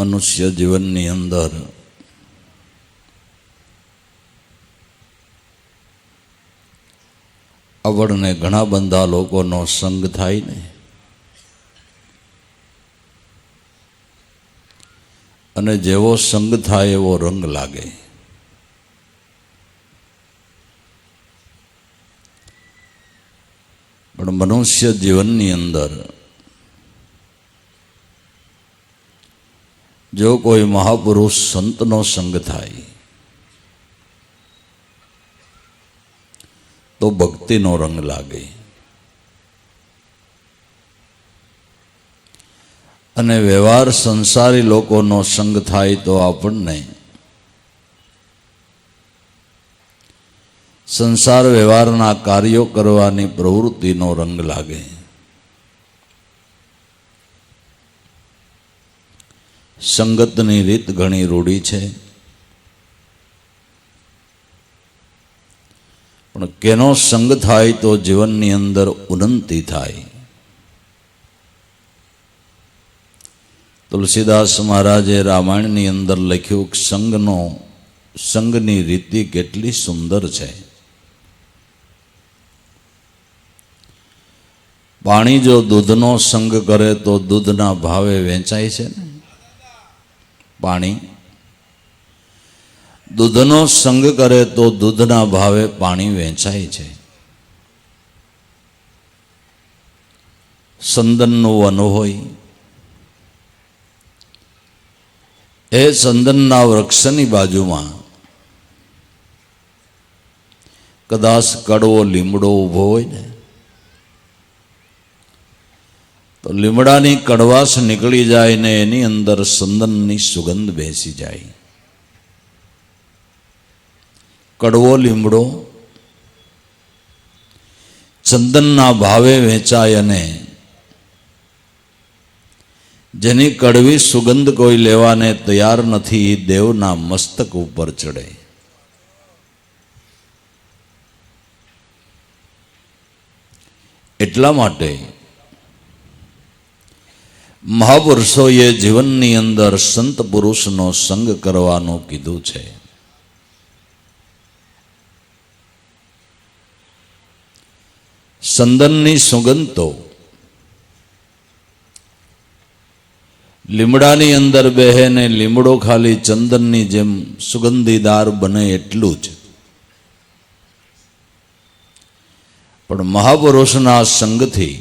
મનુષ્ય જીવનની અંદર આપણને ઘણા બધા લોકોનો સંગ થાય ને, અને જેવો સંગ થાય એવો રંગ લાગે. પણ મનુષ્ય જીવનની અંદર જો કોઈ મહાપુરુષ સંતનો સંગ થાય તો ભક્તિનો રંગ લાગે, અને વ્યવહાર સંસારી લોકોનો સંગ થાય તો આપણને સંસાર વ્યવહારના કાર્યો કરવાની પ્રવૃત્તિનો રંગ લાગે. સંગતની રીત ઘણી રૂઢી છે, પણ કેનો સંગ થાય તો જીવનની અંદર ઉન્નતિ થાય. તુલસીદાસ મહારાજે રામાયણની અંદર લખ્યું કે સંગની રીતિ કેટલી સુંદર છે. પાણી જો દૂધનો સંગ કરે તો દૂધના ભાવે વેચાય છે ને. પાણી દૂધનો સંગ કરે તો દૂધના ભાવે પાણી વેચાય છે. સંદનનું વન હોય, એ સંદનના વૃક્ષની બાજુમાં કદાચ કડવો લીમડો ઊભો હોય ને, તો લીમડાની કડવાશ નીકળી જાય ને એની અંદર સંદનની સુગંધ બેસી જાય. કડવો લીમડો ચંદનના ભાવે વેચાય, અને જેની કડવી સુગંધ કોઈ લેવાને તૈયાર નથી એ દેવના મસ્તક ઉપર ચડે. એટલા માટે મહાપુરુષોએ જીવનની અંદર સંત પુરુષનો સંગ કરવાનું કીધું છે. સંદનની સુગંધ તો લીમડાની અંદર બેહે ને લીમડો ખાલી ચંદનની જેમ સુગંધીદાર બને એટલું જ, પણ મહાપુરુષના સંગથી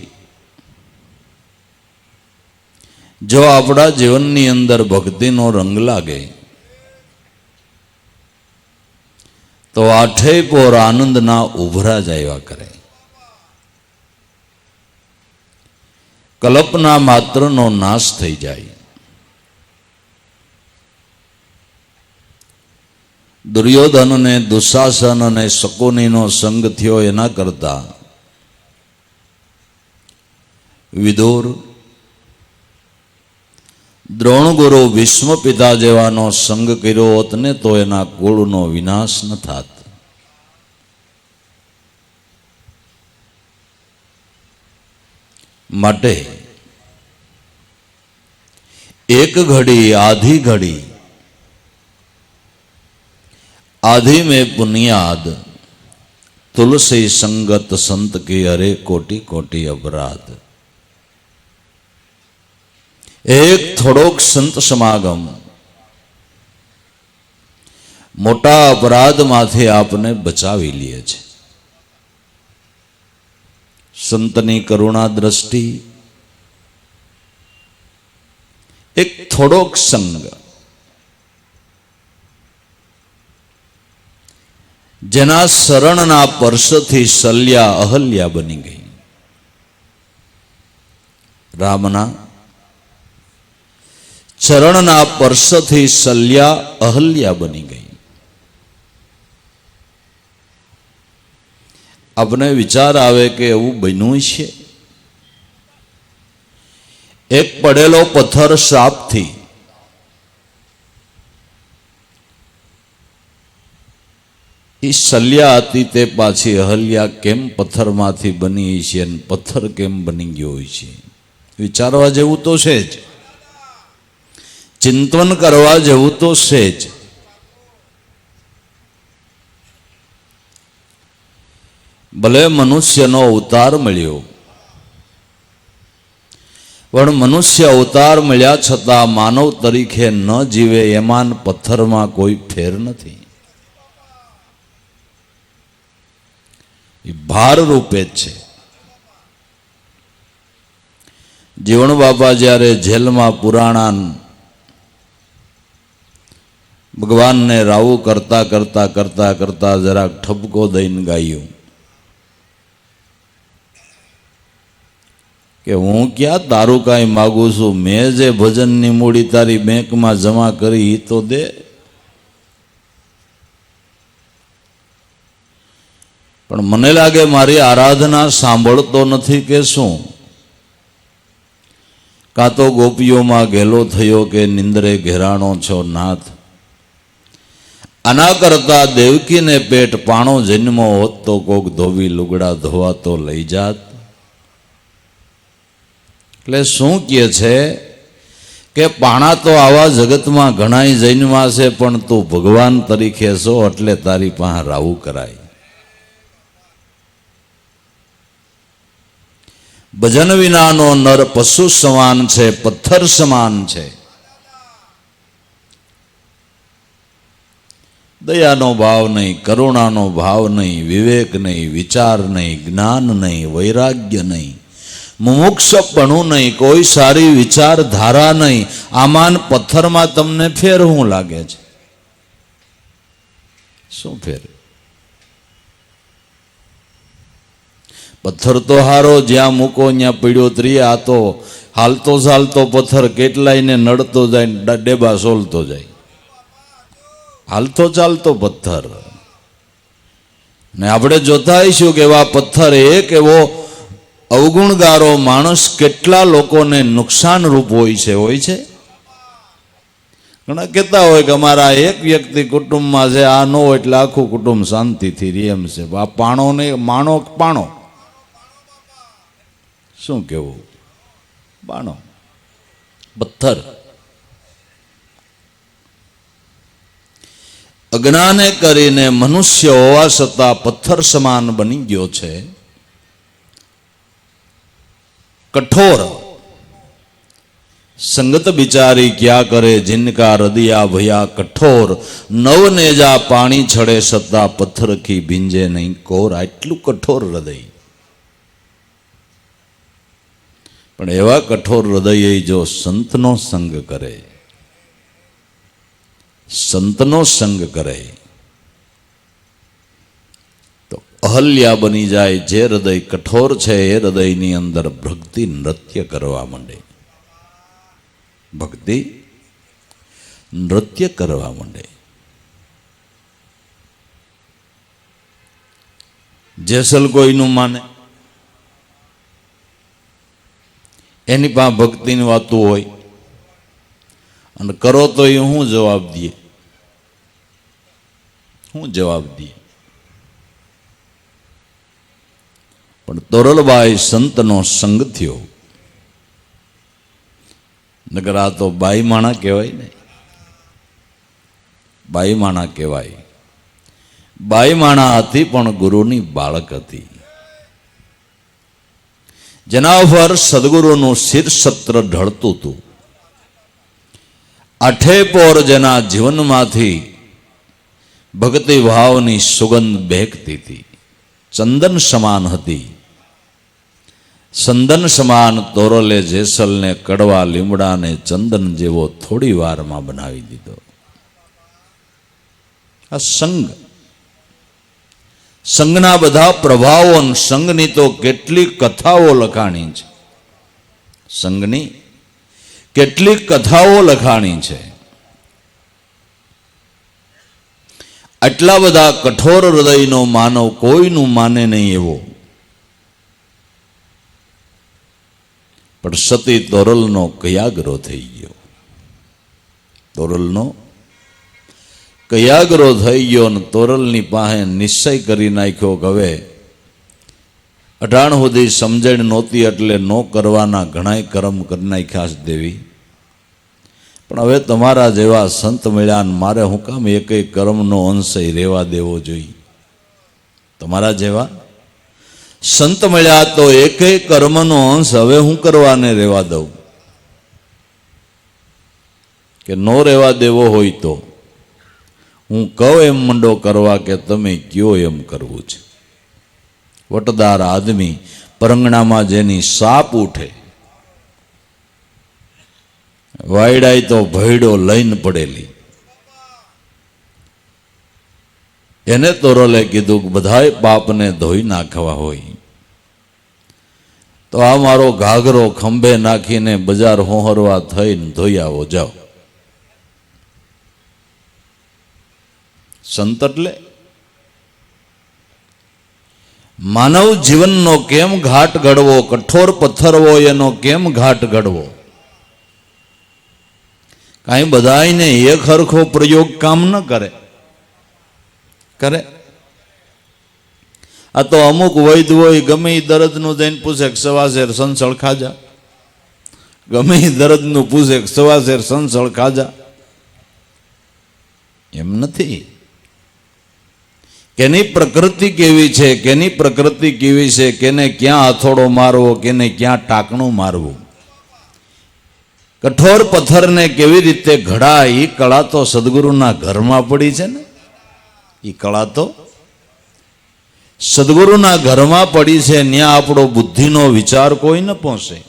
જો આપણા જીવનની અંદર ભક્તિનો રંગ લાગે તો આઠે પોર આનંદના ઉભરા જાય કરે. કલ્પના માત્રનો નાશ થઈ જાય. દુર્યોધન ને દુશાસન અને શકુનીનો સંગ થયો એના કરતા વિદુર, દ્રોણગુરુ, ભીષ્મ પિતા જેવાનો સંગ કર્યો હોત ને તો એના કુળનો વિનાશ ન થાત. માટે એક ઘડી આધી ઘડી आधी में पुनियाद तुलसी संगत संत के हरे कोटि कोटि अपराध. एक थोड़ोक संत समागम मोटा अपराध माथे आपने बचावी लिए छे. संतनी करुणा दृष्टि, एक थोड़ोक संग જેના શરણના પરશથી શલ્યા અહલ્યા બની ગઈ. રામના ચરણના પરશથી શલ્યા અહલ્યા બની ગઈ. આપને વિચાર આવે કે એવું બન્યું છે. એક પડેલો પથ્થર શ્રાપથી એ શલ્યા હતી તે પાછી અહલ્યા કેમ પથ્થરમાંથી બની છે અને પથ્થર કેમ બની ગયો હોય છે? વિચારવા જેવું તો છે જ. ચિંતન કરવા જેવું તો છે જ. ભલે મનુષ્યનો અવતાર મળ્યો, પણ મનુષ્ય અવતાર મળ્યા છતાં માનવ તરીકે ન જીવે એમાં પથ્થરમાં કોઈ ફેર નથી. એ ભાર રૂપે જ છે. જીવણ બાપા જ્યારે જેલમાં પુરાણા ભગવાનને રાવું કરતા કરતા કરતા કરતા જરાક ઠપકો દઈને ગાયું કે હું ક્યાં તારું કાંઈ માગું છું, મેં જે ભજનની મૂડી તારી બેંકમાં જમા કરી એ તો દે. પણ મને લાગે મારી આરાધના સાંભળતો નથી કે શું? કાં તો ગોપીઓમાં ઘેલો થયો કે નિંદ્રે ઘેરાણો છો નાથ. આના કરતા દેવકીને પેટ પાણો જન્મો હોત તો કોક ધોવી લુગડા ધોવા તો લઈ જાત. એટલે શું કહે છે કે પાણા તો આવા જગતમાં ઘણાય જન્મા છે, પણ તું ભગવાન તરીકે છો એટલે તારી પાસે રાવું કરાય. ભજન વિનાનો નર પશુ સમાન છે, પથ્થર સમાન છે. દયાનો ભાવ નહીં, કરુણાનો ભાવ નહીં, વિવેક નહીં, વિચાર નહીં, જ્ઞાન નહીં, વૈરાગ્ય નહીં, મુમુક્ષપણું નહીં, કોઈ સારી વિચારધારા નહીં. આમાન પથ્થરમાં તમને ફેર શું લાગે છે? શું ફેર? પથ્થર તો હારો જ્યાં મૂકો ત્યાં પીડ્યો ત્રી. આ તો હાલતો ચાલતો પથ્થર કેટલાયને નડતો જાય, ડેબા સોલતો જાય. હાલતો ચાલતો પથ્થર. ને આપણે જોતા આવીશું કે એવા પથ્થર, એક એવો અવગુણગારો માણસ કેટલા લોકોને નુકસાનરૂપ હોય છે. ઘણા કહેતા હોય કે અમારા એક વ્યક્તિ કુટુંબમાં છે, આ ન હોય એટલે આખું કુટુંબ શાંતિથી રહે એમ છે. આ પાણો નહીં, માણો પાણો શું કેવું? બાણો પથ્થર. અજ્ઞાને કરીને મનુષ્ય હોવા છતાં પથ્થર સમાન બની ગયો છે. કઠોર સંગત બિચારી ક્યાં કરે, જિનકા હૃદયા ભયા કઠોર. નવનેજા પાણી છડે છતાં પથ્થર કી ભીંજે નહીં કોર. આટલું કઠોર હૃદય. પણ એવા કઠોર હૃદય જો સંતનો સંગ કરે, સંતનો સંગ કરે તો અહલ્યા બની જાય. જે હૃદય કઠોર છે એ હૃદયની અંદર ભક્તિ નૃત્ય કરવા માંડે. ભક્તિ નૃત્ય કરવા માંડે. જેસલ કોઈનું માને, એની પાસે ભક્તિની વાતો હોય, અને કરો તો એ હું જવાબ દઈએ? હું જવાબ દઈએ? પણ તોરલબાઈ સંતનો સંગ થયો. નગર આ તો બાઈ માણા કહેવાય ને, બાઈ માણા કહેવાય. બાઈ માણા હતી પણ ગુરુની બાળક હતી. જેના ઉપર સદગુરુનું શિરસત્ર ઢળતું હતું. આઠે પોર જેના જીવનમાંથી ભક્તિ ભાવની સુગંધ બહેકતી હતી. ચંદન સમાન હતી. ચંદન સમાન તોરલે જેસલને કડવા લીમડાને ચંદન જેવો થોડી વારમાં બનાવી દીધો. આ સંગ, સંઘના બધા પ્રભાવો, સંઘની તો કેટલી કથાઓ લખાણી છે. સંઘની કેટલીક કથાઓ લખાણી છે. આટલા બધા કઠોર હૃદયનો માનવ કોઈનું માને નહીં એવો. પણ સતી તોરલનો કયાગ્રો થઈ ગયો. તોરલનો કયાગ્રો થઈ ગયો ને તોરલની પાસે નિશ્ચય કરી નાખ્યો કે હવે અઢાણ સુધી સમજણ નહોતી એટલે નો કરવાના ઘણાય કર્મ કરી નાખ્યા છે દેવી. પણ હવે તમારા જેવા સંત મળ્યા ને મારે હું કામ એક કર્મનો અંશ રહેવા દેવો જોઈએ? તમારા જેવા સંત મળ્યા તો એક કર્મનો અંશ હવે હું કરવાને રહેવા દઉં? કે નો રહેવા દેવો હોય તો હું કહું એમ મંડો કરવા કે તમે કયો એમ કરવું છે. વટદાર આદમી પરંગણામાં જેની સાપ ઉઠે, વાયડાય તો ભયડો લઈને પડેલી, એને તોરલે કીધું કે બધાય પાપને ધોઈ નાખવા હોય તો આ મારો ઘાઘરો ખંભે નાખીને બજાર હોહરવા થઈને ધોઈ આવો જાઓ. સંત એટલે માનવ જીવનનો કેમ ઘાટ ઘડવો, કઠોર પથ્થર હોય એનો કેમ ઘાટ ઘડવો? કાંઈ બધાને એક હરખો પ્રયોગ કામ ન કરે. કરે આ તો અમુક વૈદ હોય ગમે એ દર્દનું જઈને પૂછે કે સવાશેર સંસળ ખાજા, ગમે એ દર્દનું પૂછે કે સવાશેર સંસળ ખાજા. એમ નથી. કેની પ્રકૃતિ કેવી છે, કેની પ્રકૃતિ કેવી છે, કેને ક્યાં હથોડો મારવો, કેને ક્યાં ટાંકણું મારવું, કઠોર પથ્થરને કેવી રીતે ઘડાય, એ કળા તો સદગુરુના ઘરમાં પડી છે ને. એ કળા તો સદગુરુના ઘરમાં પડી છે. ત્યાં આપણો બુદ્ધિનો વિચાર કોઈ ન પહોંચે.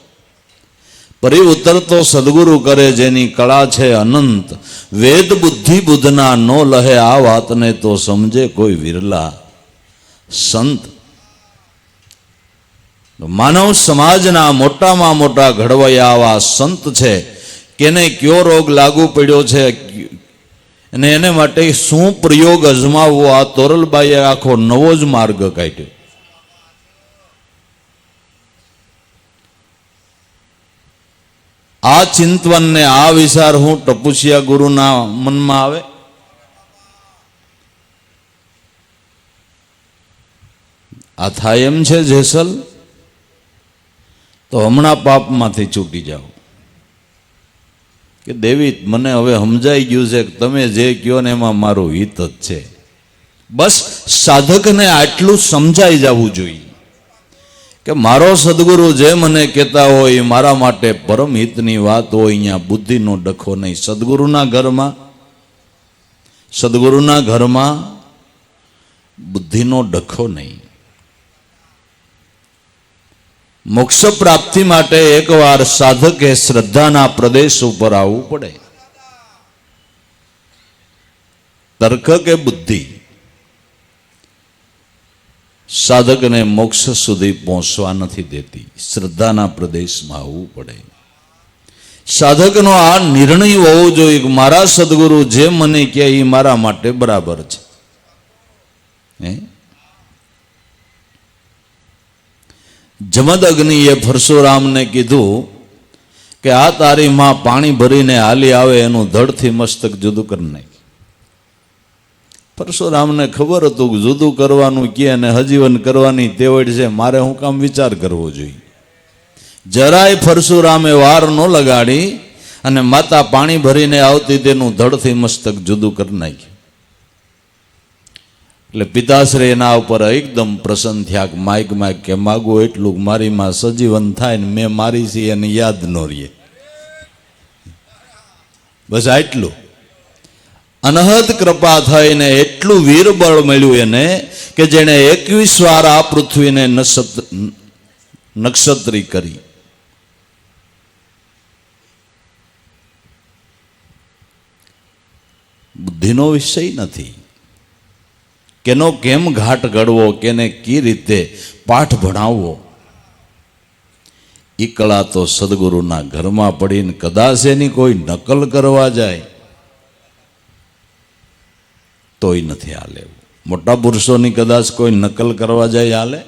પરી ઉતરતો સદગુરુ કરે જેની કળા છે અનંત. વેદ બુદ્ધિ બુધના નો લહે, આ વાતને તો સમજે કોઈ વિરલા સંત. માનવ સમાજના મોટામાં મોટા ઘડવૈયા આવા સંત છે. કેને કયો રોગ લાગુ પડ્યો છે અને એને માટે શું પ્રયોગ અજમાવવો, આ તોરલબાઈએ આખો નવો જ માર્ગ કાઢ્યો. આ ચિંતવન ને આ વિચાર હું ટપુસિયા ગુરુના મનમાં આવે? આ થાય એમ છે જેસલ તો હમણાં પાપમાંથી છૂટી જાઓ. કે દેવી મને હવે સમજાઈ ગયું છે કે તમે જે કહો ને એમાં મારું હિત જ છે. બસ સાધકને આટલું સમજાઈ જવું જોઈએ કે મારો સદગુરુ જે મને કહેતા હોય એ મારા માટે પરમ હિતની વાત હોય. અહીંયા બુદ્ધિનો ડખો નહીં. સદગુરુના ઘરમાં બુદ્ધિનો ડખો નહીં. મોક્ષ પ્રાપ્તિ માટે એકવાર સાધકે શ્રદ્ધાના પ્રદેશ ઉપર આવવું પડે. તર્ક કે બુદ્ધિ સાધકને મોક્ષ સુધી પહોંચવા નથી દેતી. શ્રદ્ધાના પ્રદેશમાં આવવું પડે. સાધકનો આ નિર્ણય હોવો જોઈએ કે મારા સદગુરુ જે મને કહે એ મારા માટે બરાબર છે. જમદ અગ્નિએ પરશુરામને કીધું કે આ તારી માં પાણી ભરીને હાલી આવે એનું ધડથી મસ્તક જુદું કરી નાખ. પરશુરામને ખબર હતું કે જુદું કરવાનું કે અને હજીવન કરવાની તેવડ છે, મારે હું કામ વિચાર કરવો જોઈએ. જરાય પરશુરામે વાર ન લગાડી અને માતા પાણી ભરીને આવતી તેનું ધડથી મસ્તક જુદું કરી નાખ્યું. એટલે પિતાશ્રી એના ઉપર એકદમ પ્રસન્ન થયા કે માઇક કે માગું એટલું મારી માં સજીવન થાય ને મેં મારી છે એને યાદ ન રહીએ. બસ આટલું. અનહદ કૃપા થઈને એટલું વીરબળ મળ્યું એને કે જેને 21 વાર આ પૃથ્વીને નક્ષત્રી કરી. બુદ્ધિનો વિષય નથી. કેનો કેમ ઘાટ ઘડવો, કેને કી રીતે પાઠ ભણાવવો, એ કળા તો સદગુરુના ઘરમાં પડીને કદાચ એની કોઈ નકલ કરવા જાય તોય નથી હાલે. મોટા પુરુષોની કદાચ કોઈ નકલ કરવા જાય હાલે?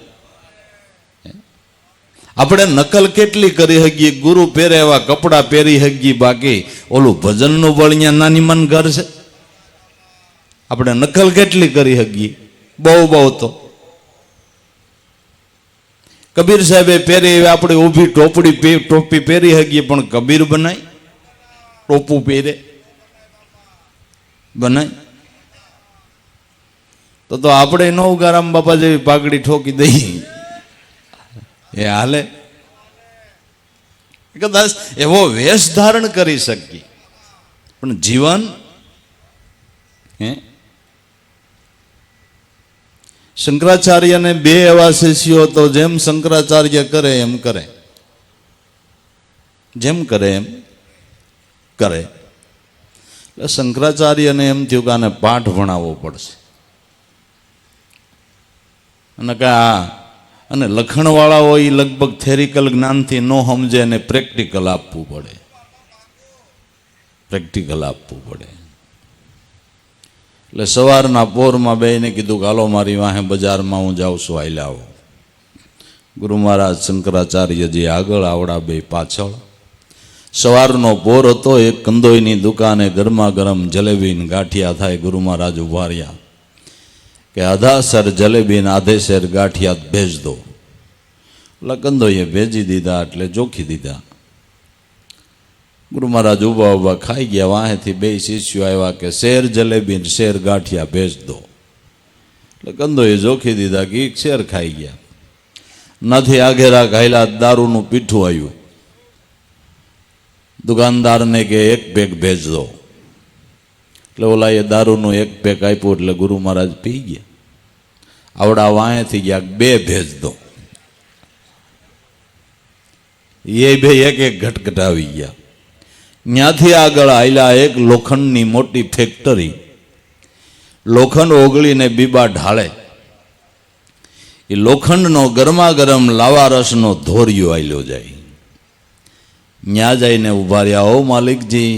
આપણે નકલ કેટલી કરી શકીએ? ગુરુ પહેરે એવા કપડાં પહેરી શકીએ, બાકી ઓલું ભજનનું બળ અહીંયા નાની મન ઘર છે. આપણે નકલ કેટલી કરી શકીએ? બહુ તો કબીર સાહેબે પહેરી આપણે ઊભી ટોપી પહેરી શકીએ, પણ કબીર બનાય? ટોપું પહેરે બનાય તો આપણે નો ઉગારામ બાપા જેવી પાઘડી ઠોકી દઈએ એ હાલે? કદાચ એવો વેશ ધારણ કરી શકીએ પણ જીવન શંકરાચાર્યને બે એવા શિષ્યો તો જેમ શંકરાચાર્ય કરે એમ કરે, જેમ કરે એમ કરે. એટલે શંકરાચાર્યને એમ થયું કે આને પાઠ ભણાવવો પડશે અને અને લખણવાળાઓ એ લગભગ થેરિકલ જ્ઞાનથી ન સમજે અને પ્રેક્ટિકલ આપવું પડે, પ્રેક્ટિકલ આપવું પડે. એટલે સવારના પોરમાં બેને કીધું કે હાલો મારી વાહે બજારમાં હું જાઉં છું, હાલે આવો. ગુરુ મહારાજ શંકરાચાર્યજી આગળ, આવડા બે પાછળ. સવારનો પોર હતો, એક કંદોઈની દુકાને ગરમા ગરમ જલેબી ગાંઠિયા થાય. ગુરુ મહારાજ ઉભા રહ્યા કે આધા સર જલેબી ને આધે શેર ગાંઠિયા ભેજ દો. એટલે કંદોઈએ ભેજી દીધા, એટલે ચોખી દીધા. ગુરુ મહારાજ ઉભા ઉભા ખાઈ ગયા. વાહેથી બે શિષ્યો આવ્યા કે શેર જલેબી ને શેર ગાંઠિયા ભેજ દો. એટલે કંદોએ જોખી દીધા કે શેર ખાઈ ગયા. નથી આઘેરા ખાયલા દારૂનું પીઠું આવ્યું. દુકાનદારને કે એક પેક ભેજ દો. એટલે ઓલા એ દારૂનું એક પેક આપ્યું. એટલે ગુરુ મહારાજ પી ગયા. આવડા વાંહેથી ગયા બે ભેજ દો. એ બે એક એક ઘટઘટ આવી ગયા. ત્યાંથી આગળ આયલા એક લોખંડની મોટી ફેક્ટરી. લોખંડ ઓગળીને બીબા ઢાળે. એ લોખંડનો ગરમા ગરમ લાવા રસનો ધોરિયો આયલો જાય. ત્યાં જઈને ઉભા રહ્યા. ઓ માલિકજી,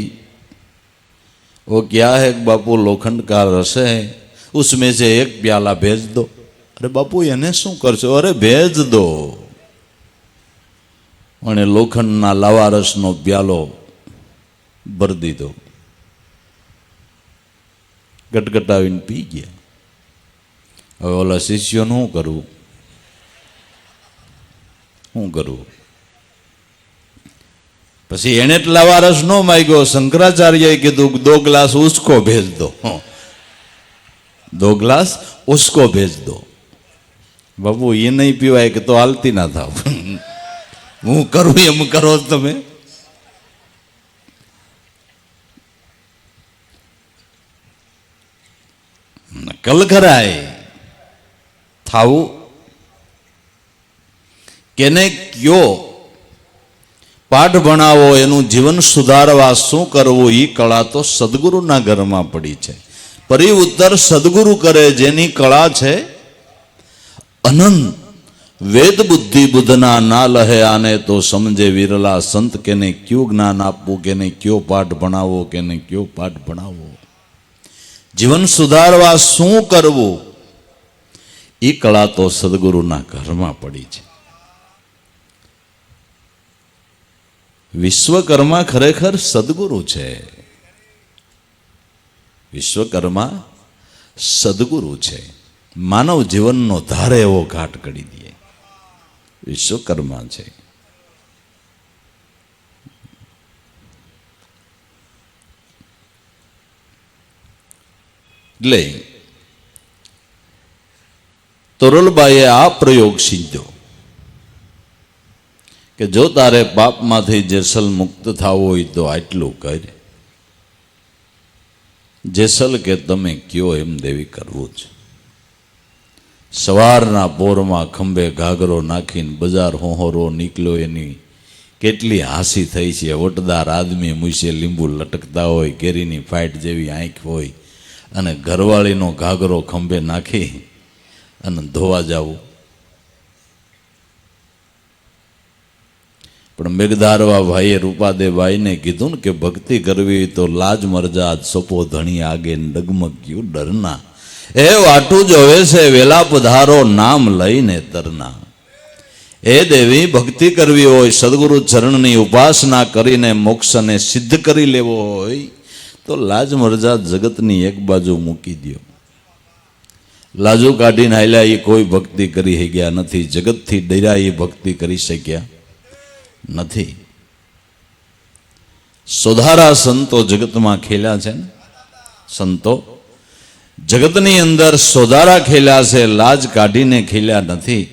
वो क्या है बापू, लोखंड का रस है, उसमें से एक प्याला भेज दो. अरे बापू એને શું કરશો? અરે ભેજ દો. અને લોખંડના લાવા રસનો પ્યાલો ભરી દીધો. ગટગટાવીને પી ગયા. હવે ઓલા શિષ્યોનું શું કરવું? શું કરવું? પછી એને જ લાવા રસ નો માગ્યો. શંકરાચાર્યએ કીધું દો ગ્લાસ ઉસકો ભેજ દો, દો ગ્લાસ ઉસકો ભેજ દો. બાબુ એ નહીં પીવાય કે તો હાલતી ના થાવ. હું કરું એમ કરો તમે. કલખરાય થાવું કેને કયો પાઠ ભણાવો, એનું જીવન સુધારવા શું કરવું, એ કળા તો સદગુરુના ઘરમાં પડી છે. પરી ઉત્તર સદગુરુ કરે જેની કળા છે અનંત. વેદ બુદ્ધિ બુધના ના લહે આને તો સમજે વિરલા સંત. કેને ક્યું જ્ઞાન આપવું, કેને કયો પાઠ ભણાવો, કેને કયો પાઠ ભણાવો. જીવન સુધારવા શું કરવું, એ કળા તો સદગુરુના ઘરમાં પડી છે. વિશ્વકર્મા ખરેખર સદગુરુ છે. વિશ્વકર્મા સદગુરુ છે. માનવ જીવનનો ધારે એવો ઘાટ કરી દે વિશ્વકર્મા છે. એટલે તોરલબાઈએ આ પ્રયોગ શીખ્યો કે જો તારે પાપમાંથી જેસલ મુક્ત થવું હોય તો આટલું કર. જેસલ કે તમે કયો એમ દેવી કરવું છે. સવારના પોરમાં ખંભે ઘાઘરો નાખીને બજાર હોહોરો નીકળ્યો. એની કેટલી હાસી થઈ છે. વટદાર આદમી મૂસે લીંબુ લટકતા હોય, કેરીની ફાઇટ જેવી આંખ હોય, અને ઘરવાળીનો ઘાઘરો ખંભે નાખી અને ધોવા જવું. પણ મેઘધારવા ભાઈએ રૂપાદેભાઈને કીધું ને કે ભક્તિ કરવી તો લાજ મરજાદ સપો ધણી આગે ડગમગ્યું ડરના. એ વાટું જોવે છે વેલા પધારો નામ લઈને તરના. એ દેવી, ભક્તિ કરવી હોય, સદગુરુ ચરણની ઉપાસના કરીને મોક્ષને સિદ્ધ કરી લેવો હોય તો લાજ મરજાદ જગતની એક બાજુ મૂકી દો. લાજુ કાઢીને હાલ્યા એ કોઈ ભક્તિ કરી ગયા નથી. જગતથી ડર્યા એ ભક્તિ કરી શક્યા નથી. સુધારા સંતો જગતમાં ખેલ્યા છે ને, સંતો જગતની અંદર સુધારા ખેલ્યા છે, લાજ કાઢીને ખેલ્યા નથી.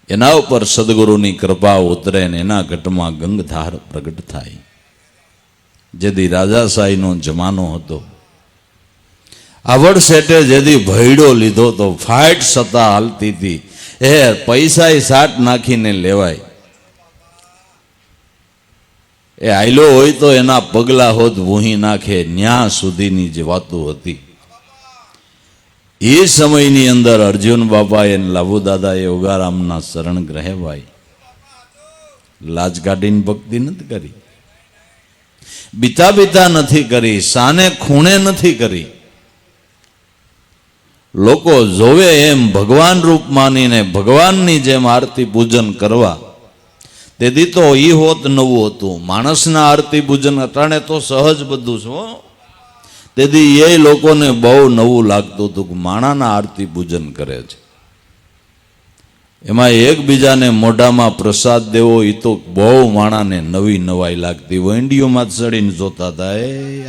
એના ઉપર સદગુરુની કૃપા ઉતરે ને એના ઘટમાં ગંગધાર પ્રગટ થાય. જેથી રાજાશાહીનો જમાનો હતો, આવડ શેઠે જેથી ભયડો લીધો તો ફાઇટ સત્તા હાલતી હતી. પૈસા સાટ નાખીને લેવાય. એ આયલો હોય તો એના પગલા હોત વૂહી નાખે, ન્યા સુધીની જે વાતો હતી. એ સમયની અંદર અર્જુન બાપાએ લાભુ દાદાએ ઉગારામના શરણ ગ્રહે ભાઈ લાજ કાઢીને ભક્તિ નથી કરી, બીતા બીતા નથી કરી, સાને ખૂણે નથી કરી. લોકો જોવે એમ ભગવાન રૂપ માનીને ભગવાનની જેમ આરતી પૂજન કરવા. તેથી તો ઈ હોત નવું હતું. માણસના આરતી પૂજન અટાણે તો સહજ બધું છે. તેથી એ લોકોને બહુ નવું લાગતું હતું કે માણાના આરતી પૂજન કરે છે. એમાં એકબીજાને મોઢામાં પ્રસાદ દેવો એ તો બહુ માણાને નવી નવાઈ લાગતી. વંડીઓમાં ચડીને જોતા હતા,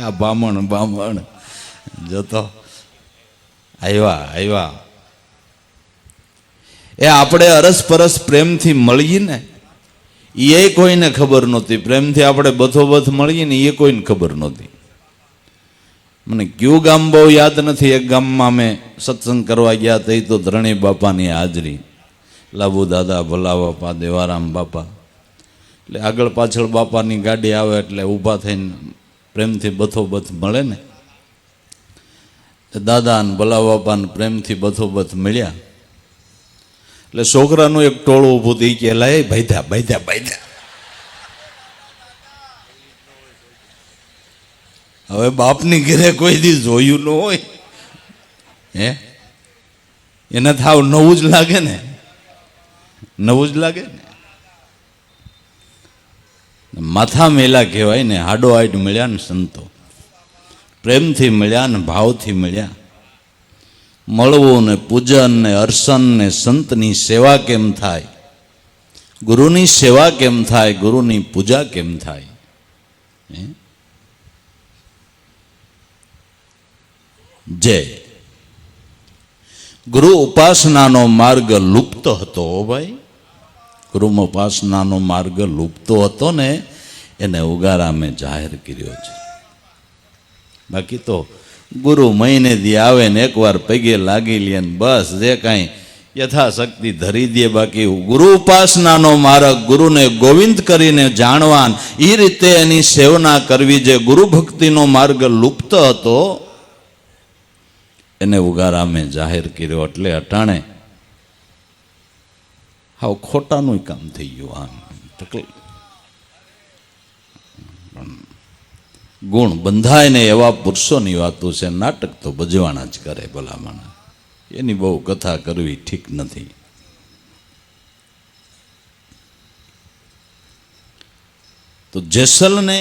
આ બામણ જોતો આવ્યા. એ આપણે અરસપરસ પ્રેમથી મળીએ ને, એ કોઈને ખબર નહોતી. પ્રેમથી આપણે બધોબધ મળીએ ને, એ કોઈને ખબર નહોતી. મને કયું ગામ બહુ યાદ નથી. એક ગામમાં અમે સત્સંગ કરવા ગયા હતા, તો ધરણી બાપાની હાજરી, લાભુ દાદા, ભલા બાપા, દેવારામ બાપા. એટલે આગળ પાછળ બાપાની ગાડી આવે એટલે ઊભા થઈને પ્રેમથી બધોબધ મળે ને. દાદા ને ભલા બાપાને પ્રેમથી બધોબધ મળ્યા. એટલે છોકરાનું એક ટોળું ઊભું થઈ કે લા બાંધ્યા. હવે બાપની ઘરે કોઈ દી જોયું ન હોય, એને થાવ નવું જ લાગે ને, માથા મેલા કહેવાય ને. હાડો હાડ મળ્યા ને સંતો, પ્રેમથી મળ્યા ને ભાવથી મળ્યા. મળવું ને પૂજન ને અર્ચન ને સંતની સેવા કેમ થાય, ગુરુની સેવા કેમ થાય, ગુરુની પૂજા કેમ થાય. જય ગુરુ ઉપાસનાનો માર્ગ લુપ્ત હતો ભાઈ. ગુરુ ઉપાસનાનો માર્ગ લુપ્તો હતો ને, એને ઉગારામે જાહેર કર્યો છે. બાકી તો ગુરુ મહિને દી આવે ને એકવાર પગે લાગી લે ને બસ જે કાંઈ યથાશક્તિ ધરી દે. બાકી ગુરુ ઉપાસનાનો માર્ગ, ગુરુને ગોવિંદ કરીને જાણવાન, એ રીતે એની સેવના કરવી, જે ગુરુ ભક્તિનો માર્ગ લુપ્ત હતો, એને ઉગારામે જાહેર કર્યો. એટલે અટાણે હાવ ખોટાનું કામ થઈ ગયું. ગુણ બંધાય ને એવા પુરુષોની વાતો છે. નાટક તો ભજવાના જ કરે ભલામણ. એની બહુ કથા કરવી ઠીક નથી. તો જેસલને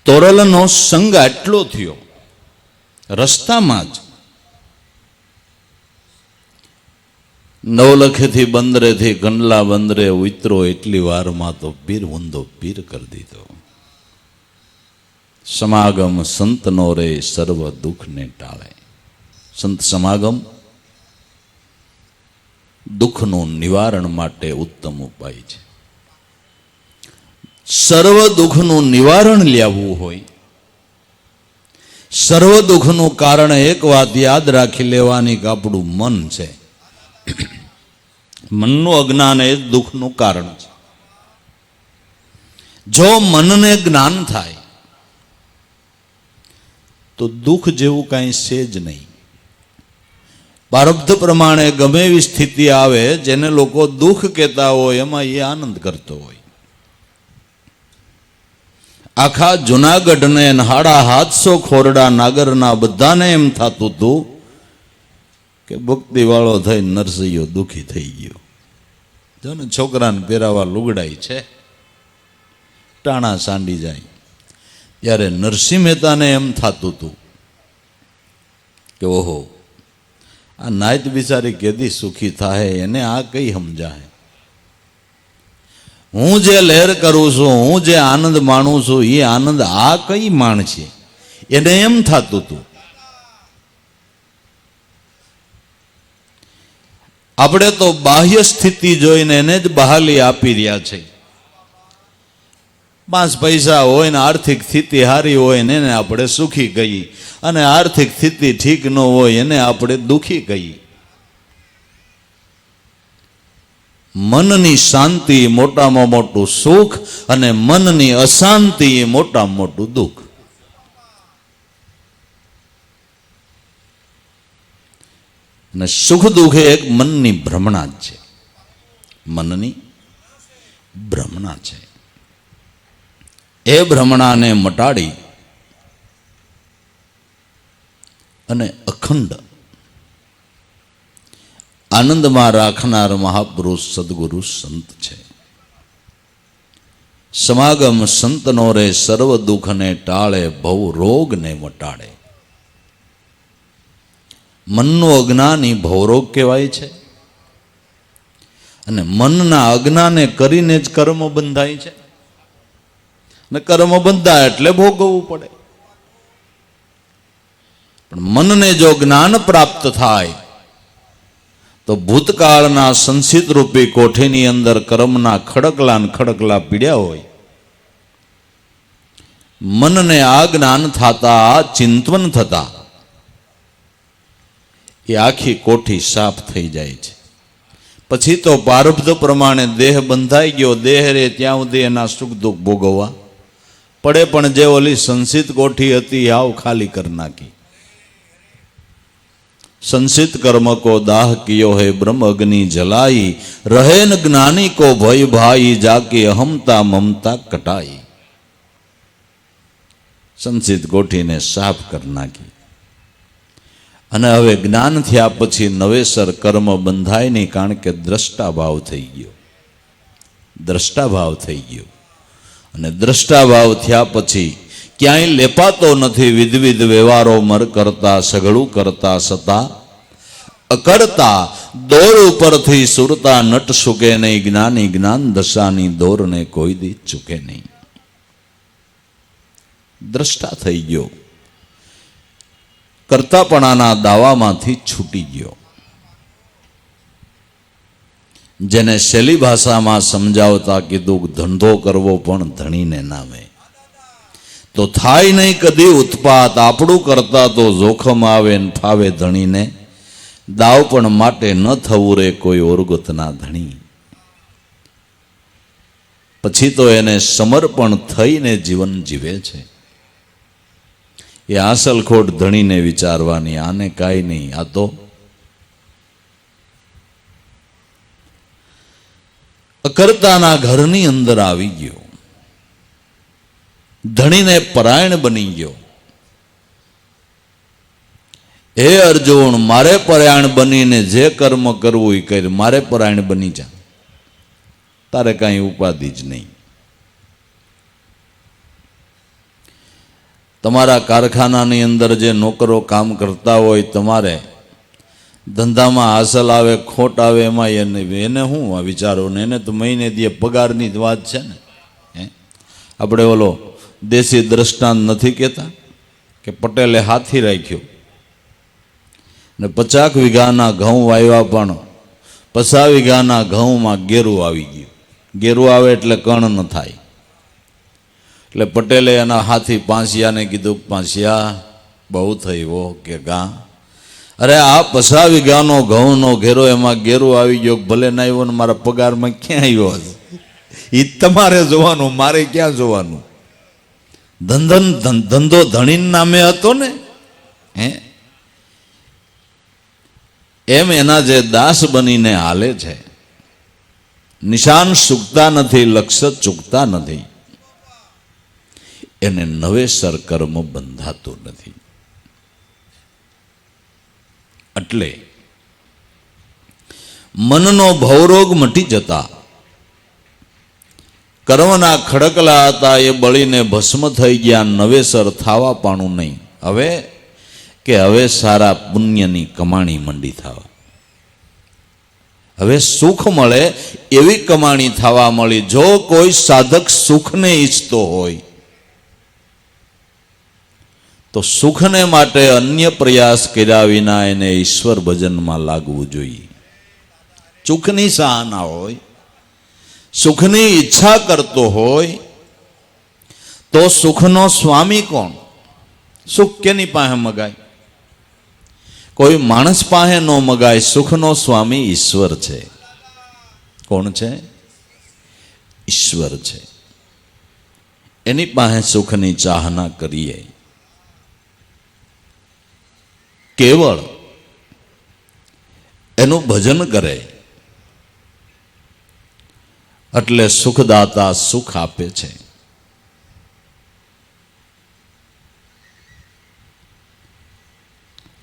તોરલનો સંગ આટલો થયો, રસ્તામાં જ નવલખેથી બંદરેથી કંડલા બંદરે ઉતરો, એટલી વારમાં તો પીર ઊંધો પીર કરી દીધો. સમાગમ સંતનો રે સર્વ દુઃખને ટાળે. સંત સમાગમ દુઃખનું નિવારણ માટે ઉત્તમ ઉપાય છે. સર્વ દુઃખનું નિવારણ લાવવું હોય, સર્વ દુઃખનું કારણ એક વાત યાદ રાખી લેવાની કે આપણું મન છે. મનનું અજ્ઞાન એ દુઃખનું કારણ છે. જો મનને જ્ઞાન થાય તો દુઃખ જેવું કાંઈ છે જ નહીં. પ્રારબ્ધ પ્રમાણે ગમે એવી સ્થિતિ આવે, જેને લોકો દુઃખ કહેતા હોય, એમાં એ આનંદ કરતો હોય. આખા જુનાગઢને 750 ખોરડા નાગરના બધાને એમ થતું હતું કે ભક્તિ વાળો થઈ નરસિંહો દુઃખી થઈ ગયો. જો ને છોકરાને પહેરાવા લુગડાઈ છે, ટાણા સાંડી જાય. ત્યારે નરસિંહ મહેતાને એમ થતું હતું કે ઓહો, આ નાયત બિચારી કેદી સુખી થાય, એને આ કઈ સમજાય. હું જે લહેર કરું છું, હું જે આનંદ માણું છું, એ આનંદ આ કઈ માણ છે, એને એમ થતું હતું. આપણે તો બાહ્ય સ્થિતિ જોઈને એને જ બહાલી આપી રહ્યા છે. 5 પૈસા હોય ને આર્થિક સ્થિતિ સારી હોય ને એને આપણે સુખી કહીએ, અને આર્થિક સ્થિતિ ઠીક ન હોય એને આપણે દુઃખી કહીએ. મનની શાંતિ મોટામાં મોટું સુખ અને મનની અશાંતિ એ મોટામાં મોટું દુઃખ. અને સુખ દુઃખ એ એક મનની ભ્રમણા જ છે, મનની ભ્રમણા છે. એ ભ્રમણાને મટાડી અને અખંડ આનંદમાં રાખનાર મહાપુરુષ સદગુરુ સંત છે. સમાગમ સંતનો રે સર્વ દુઃખને ટાળે, ભવ રોગને મટાડે. મનનું અજ્ઞાની ભવરોગ કહેવાય છે, અને મનના અજ્ઞાને કરીને જ કર્મ બંધાય છે, અને કર્મ બંધાય એટલે ભોગવવું પડે. પણ મનને જો જ્ઞાન પ્રાપ્ત થાય તો ભૂતકાળના સંસિત રૂપી કોઠીની અંદર કર્મના ખડકલા ને ખડકલા પીડ્યા હોય, મનને આ જ્ઞાન થતા, ચિંતન થતા એ આખી કોઠી સાફ થઈ જાય છે. પછી તો પ્રારબ્ધ પ્રમાણે દેહ બંધાઈ ગયો, દેહ રે ત્યાં સુધી એના સુખ દુઃખ ભોગવવા પડે. પણ જે ઓલી સંસિત કોઠી હતી આવ ખાલી કરી નાખી. संसित कर्म को दाह कियो है ब्रह्म अग्नि जलाई, रहे न ज्ञानी को भय भाई, जाके अहमता ममता कटाई. संसित कोठी ने साफ कर नाखी. અને હવે જ્ઞાન થયા પછી નવેસર કર્મ બંધાય નહીં, કારણ કે દ્રષ્ટાભાવ થઈ ગયો, દ્રષ્ટાભાવ થઈ ગયો. અને દ્રષ્ટાભાવ થયા પછી ક્યાંય લેપાતો નથી. વિધવિધ વ્યવહારો મર કરતા, સઘળું કરતા સતા અકડતા, દોર ઉપરથી સુરતા નટ સુકે નહીં. જ્ઞાની જ્ઞાન દશાની દોરને કોઈ દી ચૂકે નહીં. દ્રષ્ટા થઈ ગયો, કરતાપણાના દાવામાંથી છૂટી ગયો. જેને શૈલી ભાષામાં સમજાવતા કીધું, ધંધો કરવો પણ ધણીને નામે, તો થાય નહીં કદી ઉત્પાત. આપણું કરતા તો જોખમ આવે ને ફાવે ધણીને, દાવ પણ માટે ન થવું રે કોઈ ઓરગતના ધણી. પછી તો એને સમર્પણ થઈને જીવન જીવે છે. એ આસલખોટ ધણીને વિચારવાની, આને કાંઈ નહીં, આ તો અકર્તાના ઘરની અંદર આવી ગયો, ધણીને પરાયણ બની ગયો. હે અર્જુન, મારે પરાયણ બનીને જે કર્મ કરવું એ કર, મારે પરાયણ બની જા, તારે કાંઈ ઉપાધિ જ નહીં. તમારા કારખાનાની અંદર જે નોકરો કામ કરતા હોય, તમારે ધંધામાં હાસલ આવે, ખોટ આવે, એમાં એને શું વિચારો ને, એને તો મહિને દે પગારની જ વાત છે ને. આપણે ઓલો દેશી દ્રષ્ટાંત નથી કહેતા કે પટેલે હાથી રાખ્યો ને 50 વીઘાના ઘઉં વાવ્યા, પણ 50 વીઘાના ઘઉંમાં ગેરું આવી ગયું. ગેરું આવે એટલે કણ ન થાય. એટલે પટેલે એના હાથી પાંસિયાને કીધું, પાંસિયા બહુ થઈ હો કે ગા, અરે આ 50 વીઘાનો ઘઉંનો ઘેરો, એમાં ગેરું આવી ગયો, ભલે ના આવ્યો ને મારા પગારમાં ક્યાં આવ્યો? એ તમારે જોવાનું, મારે ક્યાં જોવાનું? ધંધો ધણીન નામે હતો ને. એમ એના જે દાસ બનીને હાલે છે, નિશાન ચૂકતા નથી, લક્ષ્ય ચૂકતા નથી, એને નવેસર કર્મ બંધાતું નથી. એટલે મનનો ભવરોગ મટી જતા, કર્મના ખડકલા હતા એ બળીને ભસ્મ થઈ ગયા. નવેસર થાવા પાણું નહીં. હવે સારા પુણ્યની કમાણી મંડી થવા. હવે સુખ મળે એવી કમાણી થવા મળી. જો કોઈ સાધક સુખને ઈચ્છતો હોય તો સુખને માટે અન્ય પ્રયાસ કર્યા વિના એને ઈશ્વર ભજનમાં લાગવું જોઈએ. સુખની ચાહના હોય, સુખની ઈચ્છા કરતો હોય તો સુખનો સ્વામી કોણ? સુખ કેની પાસે મગાય? કોઈ માણસ પાસે ન મગાય. સુખનો સ્વામી ઈશ્વર છે. કોણ છે? ઈશ્વર છે. એની પાસે સુખની ચાહના કરીએ. કેવળ એનું ભજન કરે એટલે સુખદાતા સુખ આપે છે.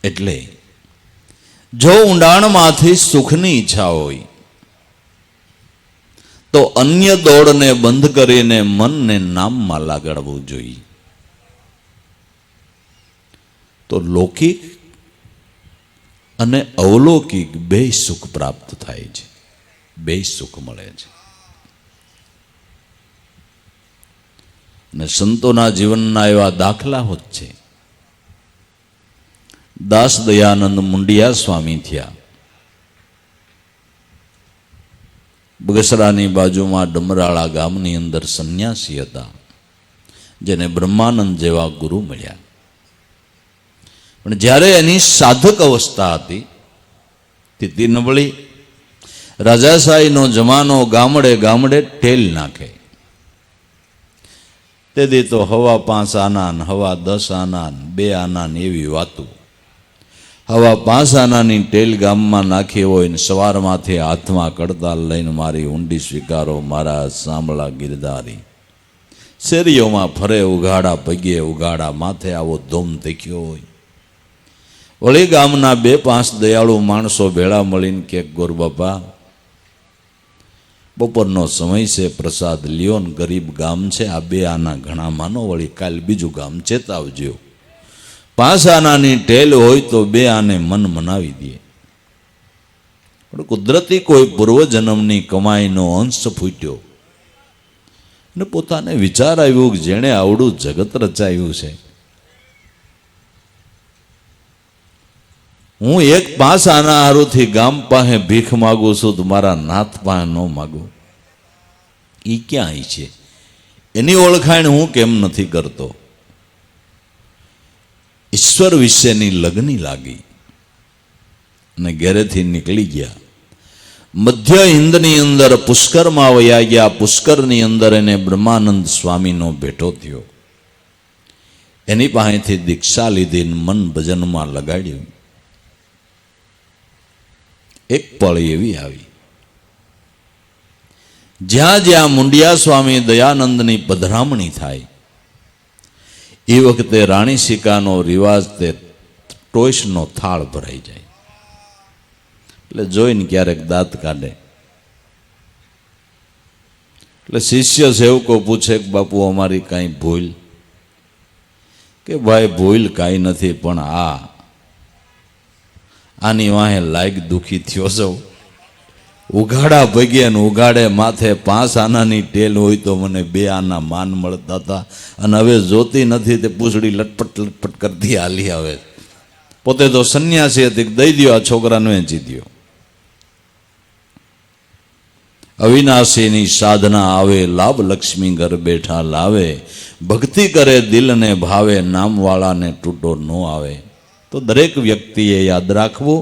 એટલે જો ઊંડાણમાંથી સુખની ઈચ્છા હોય તો અન્ય દોડને બંધ કરીને મનને નામમાં લાગાડવું જોઈએ. તો લૌકિક અને અવલૌકિક બે સુખ પ્રાપ્ત થાય છે, બે સુખ મળે છે. અને સંતોના જીવનના એવા દાખલા હોત છે. દાસ દયાનંદ મુંડિયા સ્વામી થયા. બગસરાની બાજુમાં ડમરાળા ગામની અંદર સંન્યાસી હતા, જેને બ્રહ્માનંદ જેવા ગુરુ મળ્યા. પણ જ્યારે એની સાધક અવસ્થા હતી, સ્થિતિ નબળી, રાજાશાહીનો જમાનો, ગામડે ગામડે ટેલ નાખે. તેથી તો હવા 5 આના, હવા 10 આના, 2 આના એવી વાતો. હવા 5 આનાની ટેલ ગામમાં નાખી હોય ને સવારમાંથી હાથમાં કડતાલ લઈને મારી ઊંડી સ્વીકારો મારા સાંભળા ગિરધારી. શેરીઓમાં ફરે ઉઘાડા પગે, ઉઘાડા માથે, આવો ધોમ દેખ્યો હોય. વળી ગામના 2-5 દયાળુ માણસો ભેળા મળીને કે ગોર બાપા, બપોરનો સમય છે, પ્રસાદ લ્યો ને ગરીબ ગામ છે, આ 2 આના ઘણા માનો, વળી કાલ બીજું ગામ ચેતાવજો. 5 આનાની ટેલ હોય તો 2 આને મન મનાવી દે. પણ કુદરતી કોઈ પૂર્વજન્મની કમાઈનો અંશ ફૂટ્યો અને પોતાને વિચાર આવ્યું કે જેણે આવડું જગત રચાયું છે, હું 1-5 આના હારુથી ગામ પાસે ભીખ માગું છું તો મારા નાથ પાસે ન માગું. એ ક્યાં છે? એની ઓળખાણ હું કેમ નથી કરતો? ઈશ્વર વિશેની લગની લાગી અને ઘેરેથી નીકળી ગયા. મધ્ય હિંદની અંદર પુષ્કરમાં વયા ગયા. પુષ્કરની અંદર એને બ્રહ્માનંદ સ્વામીનો ભેટો થયો. એની પાસેથી દીક્ષા લીધી, મન ભજનમાં લગાડ્યું. એક પળ એવી આવી જ્યાં જ્યાં મુંડિયા સ્વામી દયાનંદની પધરામણી થાય એ વખતે રાણી સિકાનો રિવાજ તે ટોયસનો થાળ ભરાઈ જાય. એટલે જોઈને ક્યારેક દાંત કાઢે. એટલે શિષ્ય સેવકો પૂછે કે બાપુ અમારી કાંઈ ભૂલ? કે ભાઈ ભૂલ કાંઈ નથી, પણ આની વાહે લાયક દુઃખી થયો સૌ. ઉઘાડા ભગે ને ઉઘાડે માથે 5 આનાની ટેલ હોય તો મને 2 આના માન મળતા હતા, અને હવે જોતી નથી તે પૂછડી લટપટ લટપટ કરતી હાલી આવે. પોતે તો સંન્યાસી હતી, દઈ દો આ છોકરાને વેચી દો. અવિનાશીની સાધના આવે, લાભ લક્ષ્મી ઘર બેઠા લાવે. ભક્તિ કરે દિલને ભાવે, નામવાળાને તૂટો ન આવે. તો દરેક વ્યક્તિએ યાદ રાખવું,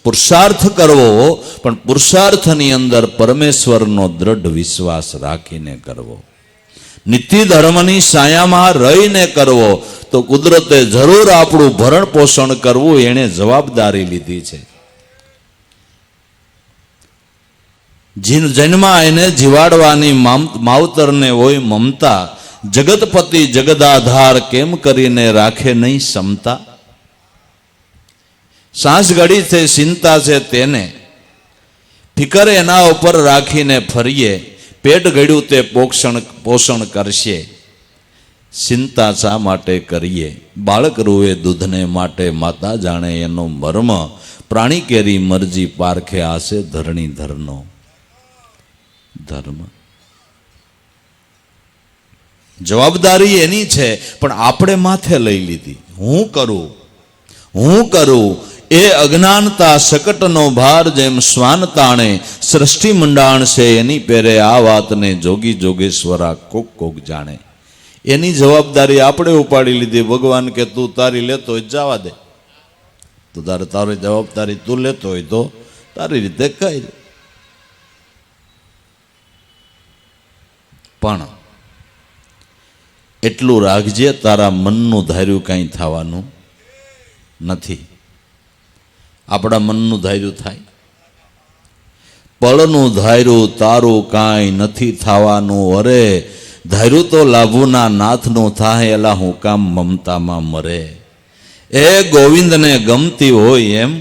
પુરુષાર્થ કરવો, પણ પુરુષાર્થની અંદર પરમેશ્વરનો દ્રઢ વિશ્વાસ રાખીને કરવો. નીતિ ધર્મની છાયામાં રહીને કરવો તો કુદરતે જરૂર આપણું ભરણ પોષણ કરવું, એણે જવાબદારી લીધી છે. જન્મા એને જીવાડવાની માવતરને હોય મમતા. જગતપતિ જગદાધાર કેમ કરીને રાખે નહીં ક્ષમતા. સાંસ ઘડી છે ચિંતા છે તેને, ફિકર એના ઉપર રાખીને ફરીએ. પેટ ગળ્યું તે પોષણ કરશે, ચિંતા શા માટે કરીએ. બાળક રૂવે દૂધને માટે, માતા જાણે એનો મર્મ. પ્રાણી કેરી મરજી પારખે આશે ધરણીધરનો ધર્મ. જવાબદારી એની છે, પણ આપણે માથે લઈ લીધી. હું કરું એ અજ્ઞાનતા શકટનો ભાર જેમ શ્વાન તાણે સૃષ્ટિ મંડાણ છે એની પેરે આ વાતને જોગી જોગેશ્વરા કોક જાણે. એની જવાબદારી આપણે ઉપાડી લીધી. ભગવાન કે તું તારી લેતો હોય જવા દે, તો તારી જવાબદારી તું લેતો હોય તો તારી રીતે કઈ. પણ એટલું રાખજે, તારા મનનું ધાર્યું કાંઈ થવાનું નથી. આપણા મનનું ધાર્યું થાય. પળનું ધાર્યું તારું કાંઈ નથી થવાનું. અરે ધાર્યું તો લાભુના નાથનું થાય, એલા હું કામ મમતામાં મરે. એ ગોવિંદને ગમતી હોય એમ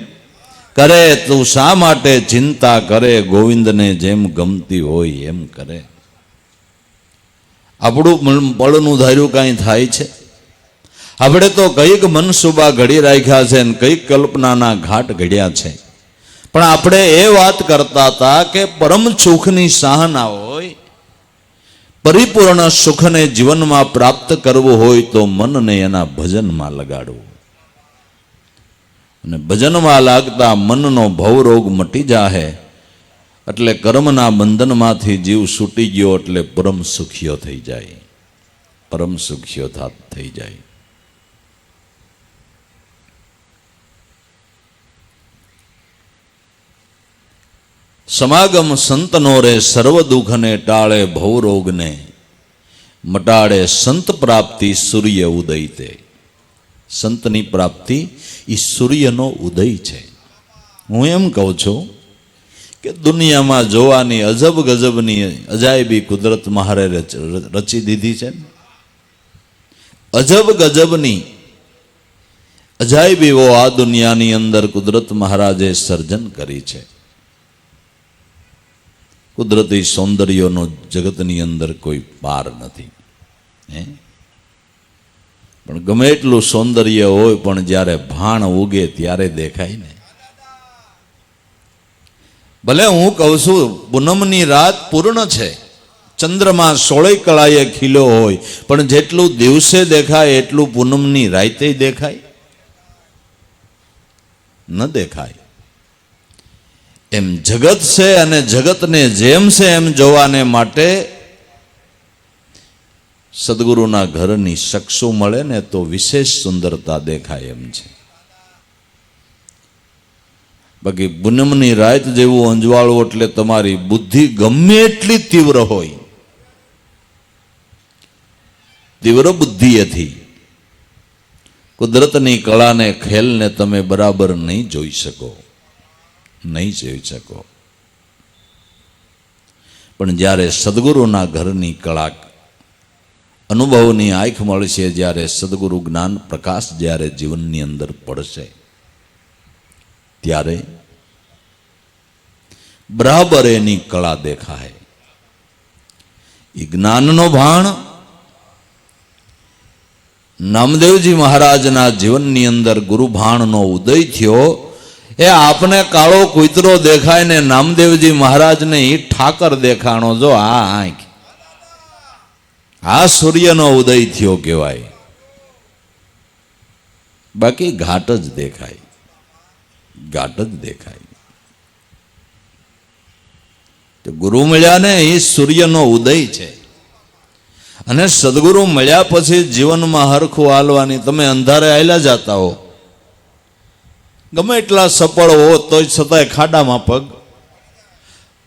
કરે, તું શા માટે ચિંતા કરે? ગોવિંદને જેમ ગમતી હોય એમ કરે. આપણું પળનું ધાર્યું કાંઈ થાય છે? આપણે તો કઈક મનસુબા ઘડી રાખ્યા છે ને કઈક કલ્પનાના ઘાટ ઘડ્યા છે. પણ આપણે એ વાત કરતા હતા કે પરમ સુખની સાહના હોય, પરિપૂર્ણ સુખને જીવનમાં પ્રાપ્ત કરવું હોય તો મનને એના ભજનમાં લગાડવું. અને ભજનમાં લાગતા મનનો ભવરોગ મટી જાહે, એટલે કર્મના બંધનમાંથી જીવ છૂટી ગયો, એટલે પરમ સુખીઓ થઈ જાય. પરમ સુખીઓ થઈ જાય. સમાગમ સંતનો રે સર્વ દુઃખને ટાળે, ભવરોગને મટાડે. સંત પ્રાપ્તિ સૂર્ય ઉદય તે. સંતની પ્રાપ્તિ એ સૂર્યનો ઉદય છે. હું એમ કહું છું કે દુનિયામાં જોવાની અજબ ગજબની અજાયબી કુદરત મહારે રચી દીધી છે. અજબ ગજબની અજાયબીઓ આ દુનિયાની અંદર કુદરત મહારાજે સર્જન કરી છે. કુદરતી સૌંદર્યનો જગતની અંદર કોઈ પાર નથી. પણ ગમે એટલું સૌંદર્ય હોય, પણ જ્યારે ભાણ ઉગે ત્યારે દેખાય ને. ભલે હું કહું છું પૂનમની રાત પૂર્ણ છે, ચંદ્રમા 16 કળાએ ખીલો હોય, પણ જેટલું દિવસે દેખાય એટલું પૂનમની રાતે દેખાય ન દેખાય. એમ જગત છે, અને જગતને જેમ છે એમ જોવાને માટે સદગુરુના ઘરની શખ્સો મળે ને તો વિશેષ સુંદરતા દેખાય એમ છે. બાકી પૂનમની રાત જેવું અંજવાળું એટલે તમારી બુદ્ધિ ગમે એટલી તીવ્ર હોય, તીવ્ર બુદ્ધિએથી કુદરતની કળાને ખેલને તમે બરાબર નહીં જોઈ શકો. પણ જ્યારે સદગુરુના ઘરની કળા અનુભવની આંખ મળશે, જ્યારે સદગુરુ જ્ઞાન પ્રકાશ જ્યારે જીવનની અંદર પડશે, ત્યારે બરાબર એની કળા દેખાય. એ જ્ઞાનનો ભાણ નામદેવજી મહારાજના જીવનની અંદર ગુરુ ભાણનો ઉદય થયો. એ આપને કાળો કૂતરો દેખાય ને નામદેવજી મહારાજને એ ઠાકર દેખાણો. જો આ આંખ, આ સૂર્યનો ઉદય થયો કહેવાય. બાકી ઘાટ જ દેખાય, ઘાટ જ દેખાય. તો ગુરુ મળ્યા ને એ સૂર્યનો ઉદય છે. અને સદગુરુ મળ્યા પછી જીવનમાં હરખું હાલવાની. તમે અંધારે હાલ્યા જતા હો, ગમે એટલા સફળ હો, તોય છતાંય ખાડામાં પગ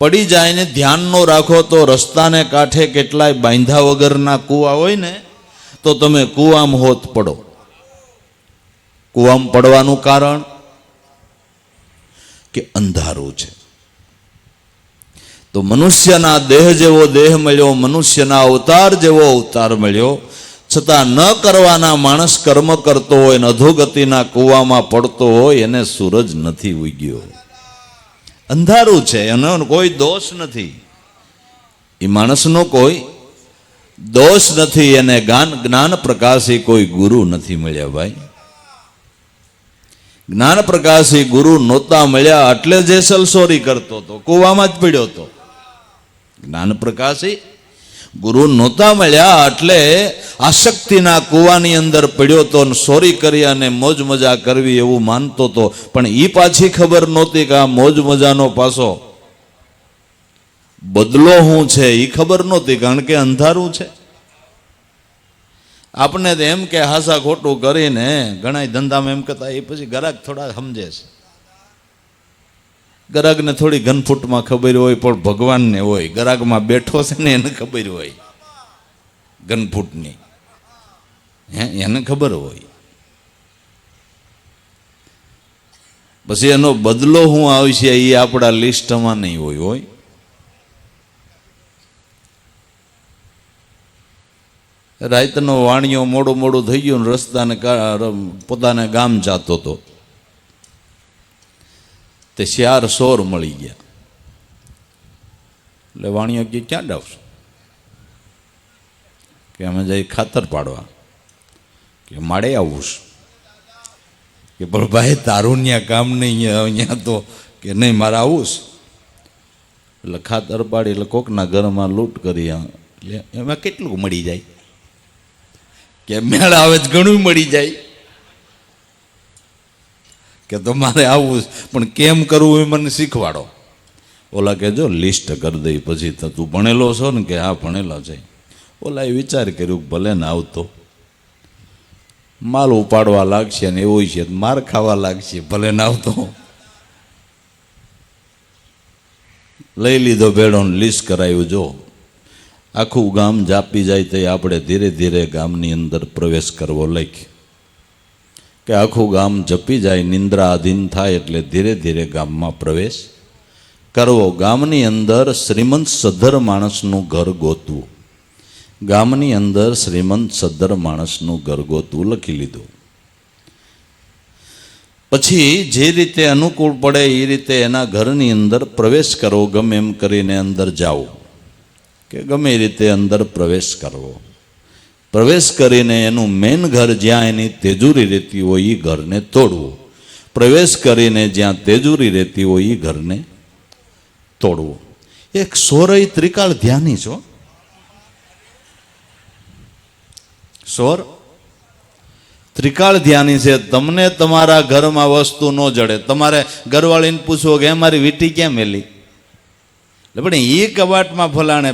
પડી જાય ને ધ્યાન ન રાખો તો રસ્તાને કાંઠે કેટલાય બાંધા વગરના કૂવા હોય ને, તો તમે કૂવામાં હોત પડો. કૂવામાં પડવાનું કારણ કે અંધારું છે. તો મનુષ્યના દેહ જેવો દેહ મળ્યો, મનુષ્યના અવતાર જેવો અવતાર મળ્યો, છતાં ન કરવાના માણસ કર્મ કરતો હોય ને અધોગતિના કૂવામાં પડતો હોય, એને સૂરજ નથી ઉગ્યો. અંધારું છે, એનો કોઈ દોષ નથી. એ માણસનો કોઈ દોષ નથી. એને જ્ઞાન પ્રકાશી કોઈ ગુરુ નથી મળ્યા ભાઈ. જ્ઞાન પ્રકાશી ગુરુ નહોતા મળ્યા એટલે જેસલ સોરી કરતો હતો, કૂવામાં જ પડ્યો હતો. જ્ઞાન પ્રકાશી ગુરુ નહોતા મળ્યા એટલે આસક્તિના કૂવાની અંદર પડ્યો તો સોરી કરી અને મોજ મજા કરવી એવું માનતો હતો. પણ એ પાછી ખબર નહોતી કે આ મોજ મજાનો પાછો બદલો શું છે એ ખબર નહોતી, કારણ કે અંધારું છે. આપણે તો એમ કે હાસા ખોટું કરીને ઘણા ધંધામાં એમ કહેતા, એ પછી ગ્રાહક થોડા સમજે છે. ગ્રાહકને થોડી ઘનફૂટમાં ખબર હોય, પણ ભગવાનને હોય, ગ્રાહકમાં બેઠો છે ને એને ખબર હોય ઘનફૂટની, એને ખબર હોય. પછી એનો બદલો શું આવશે એ આપણા લિસ્ટમાં નહીં હોય. રાતનો વાણિયો મોડું મોડું થઈ ગયું ને રસ્તાને પોતાને ગામ જતો હતો, તે 4 સોર મળી ગયા. એટલે વાણિયો કે ક્યાં જાવશું? કે અમે જઈ ખાતર પાડવા. કે માળે આવું છું. કે પણ ભાઈ તારું ત્યાં કામ નહીં, અહીંયા તો કે નહીં મારે આવું છે. એટલે ખાતર પાડી એટલે કોકના ઘરમાં લૂંટ કરી, એટલે એમાં કેટલું મળી જાય? કે મેળ આવે જ ઘણું મળી જાય. કે તમારે આવું પણ કેમ કરવું એ મને શીખવાડો. ઓલા કે જો લિસ્ટ કરી દઈ પછી તું ભણેલો છો ને? કે હા ભણેલો છે. ઓલા એ વિચાર કર્યું ભલે ને આવતો માલ ઉપાડવા લાગશે ને એવું છે, માર ખાવા લાગશે, ભલે ને આવતો. લઈ લીધો ભેડો, લિસ્ટ કરાયું. જો આખું ગામ જાપી જાય તો આપણે ધીરે ધીરે ગામની અંદર પ્રવેશ કરવો. લખ કે આખું ગામ જપી જાય, નિંદ્રા આધીન થાય એટલે ધીરે ધીરે ગામમાં પ્રવેશ કરવો. ગામની અંદર શ્રીમંત સદ્ધર માણસનું ઘર ગોતવું. ગામની અંદર શ્રીમંત સદ્ધર માણસનું ઘર ગોતવું લખી લીધું. પછી જે રીતે અનુકૂળ પડે એ રીતે એના ઘરની અંદર પ્રવેશ કરવો. ગમે એમ કરીને અંદર જાઓ, કે ગમે એ રીતે અંદર પ્રવેશ કરવો. પ્રવેશ કરીને એનું મેન ઘર જ્યાં એની તેજુરી રહેતી હોય એ ઘરને તોડવું. પ્રવેશ કરીને જ્યાં તેજુરી રહેતી હોય એ ઘરને તોડવું. એક સોરય ત્રિકાળ ધ્યાની છો. સોર ત્રિકાળ ધ્યાની છે. તમને તમારા ઘરમાં વસ્તુ ન જડે, તમારે ઘરવાળીને પૂછવો કે મારી વીંટી ક્યાં મેલી? એટલે પણ એ કબાટમાં ફલાણે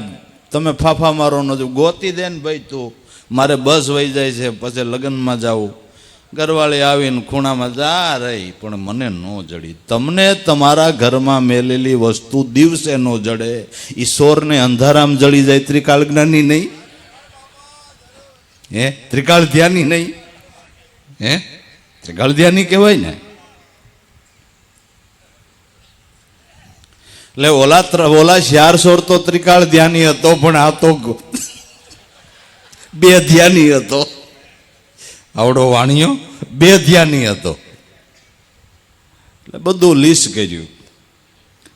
તમે ફાફા મારો ન ગોતી દે ને ભાઈ, તું મારે બસ વહી જાય છે, પછી લગ્નમાં જાવું. ઘરવાળી આવીને ખૂણામાં જા રહી, પણ મને ન જડી. તમને તમારા ઘરમાં મેલેલી વસ્તુ દિવસે ન જડે, ઈશ્વરને અંધારામ જડી જાય. ત્રિકાળ જ્ઞાની નહીં? હે ત્રિકાળ ધ્યાની નહીં? હે ત્રિકાળ ધ્યાની કહેવાય ને. એટલે ઓલા 4 સોર તો ત્રિકાળ ધ્યાની હતો, પણ આ તો 2 ધ્યાની હતો. આવડો વાણિયો 2 ધ્યાની હતો. એટલે બધું લિસ્ટ કર્યું.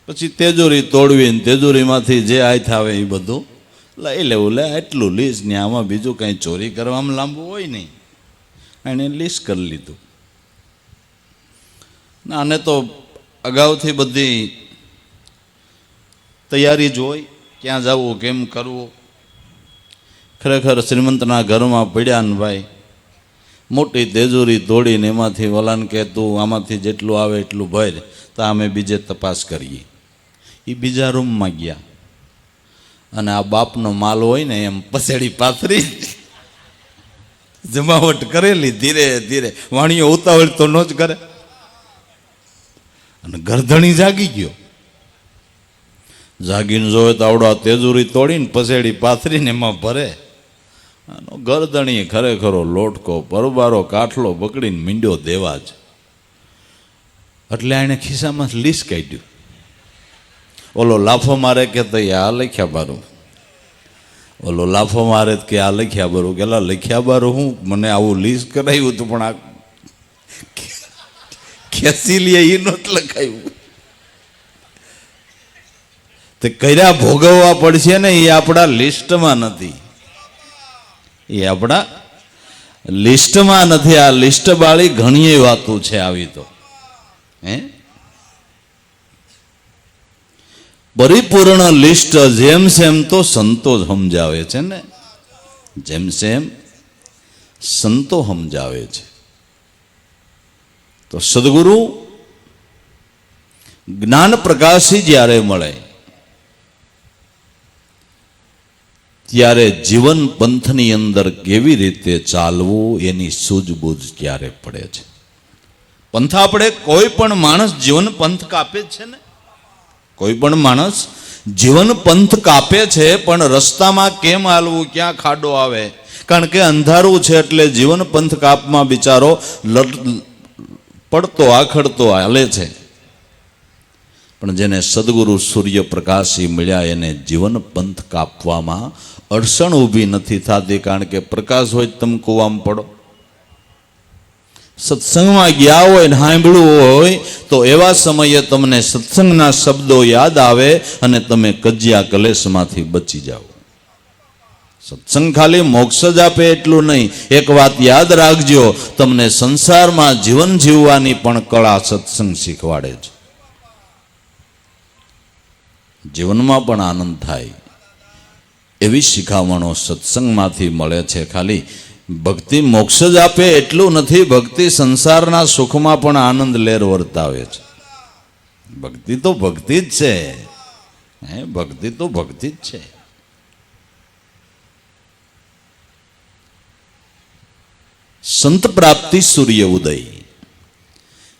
પછી તેજોરી તોડવી ને તેજોરીમાંથી જે આય આવે એ બધું લઈ લેવું. લે એટલું લિસ્ટ ને આમાં બીજું કંઈ ચોરી કરવામાં લાંબુ હોય નહીં. એણે લિસ્ટ કરી લીધું. આને તો અગાઉથી બધી તૈયારી જ હોય, ક્યાં જવું, કેમ કરવું. ખરેખર શ્રીમંતના ઘરમાં પડ્યા ને ભાઈ, મોટી તેજોરી તોડીને એમાંથી વલાન કે તું આમાંથી જેટલું આવે એટલું ભર, તો અમે બીજે તપાસ કરીએ. એ બીજા રૂમમાં ગયા અને આ બાપનો માલ હોય ને એમ પસેડી પાથરી જમાવટ કરેલી. ધીરે ધીરે વાણીઓ ઉતાવળ તો ન જ કરે. અને ગરધણી જાગી ગયો. જાગીને જોવે તો આવડો તેજુરી તોડીને પસેડી પાથરીને એમાં ભરે. ગરદણી ખરેખરો લોટકો પરબારો કાઠલો પકડીને મીંડ્યો દેવા જ. એટલે એને ખિસ્સામાં લીસ કાઢ્યું. ઓલો લાફો મારે કે તો આ લખ્યા બારું, ઓલો લાફો મારે કે આ લખ્યા બારું. કેલા લખ્યા બારું હું મને આવું લીસ કરાવ્યું હતું, પણ આ ખેંચી લે એ નહોતું લખાયું. તે કર્યા ભોગવવા પડશે ને, એ આપણા લિસ્ટમાં નથી. એ આપણા લિસ્ટમાં નથી. આ લિસ્ટ વાળી ઘણી વાતો છે આવી. તો હે પરિપૂર્ણ લિસ્ટ જેમ સેમ તો સંતો સમજાવે છે ને, જેમ સેમ સંતો સમજાવે છે. તો સદગુરુ જ્ઞાન પ્રકાશી જ્યારે મળે ત્યારે જીવન પંથની અંદર કેવી રીતે ચાલવું એની સૂઝબૂઝ ક્યારે પડે છે. પંથ આપણે કોઈ પણ માણસ જીવન પંથ કાપે છે ને, કોઈ પણ માણસ જીવન પંથ કાપે છે, પણ રસ્તામાં કેમ હાલવું, ક્યાં ખાડો આવે, કારણ કે અંધારું છે એટલે જીવન પંથ કાપમાં બિચારો પડતો આખડતો હાલે છે. પણ જેને સદગુરુ સૂર્યપ્રકાશી મળ્યા એને જીવન પંથ કાપવામાં અડચણ ઊભી નથી થતી, કારણ કે પ્રકાશ હોય તમે કૂવામાં પડો. સત્સંગમાં ગયા હોય ને સાંભળ્યું હોય તો એવા સમયે તમને સત્સંગના શબ્દો યાદ આવે અને તમે કજિયા કલેશમાંથી બચી જાઓ. સત્સંગ ખાલી મોક્ષ જ આપે એટલું નહીં, એક વાત યાદ રાખજો, તમને સંસારમાં જીવન જીવવાની પણ કળા સત્સંગ શીખવાડે છે. જીવનમાં પણ આનંદ થાય એવી શિખામણો સત્સંગમાંથી મળે છે. ખાલી ભક્તિ મોક્ષ જ આપે એટલું નથી, ભક્તિ સંસારના સુખમાં પણ આનંદ લહેર વર્તાવે છે. ભક્તિ તો ભક્તિ જ છે, ભક્તિ તો ભક્તિ જ છે. સંત પ્રાપ્તિ સૂર્ય ઉદય,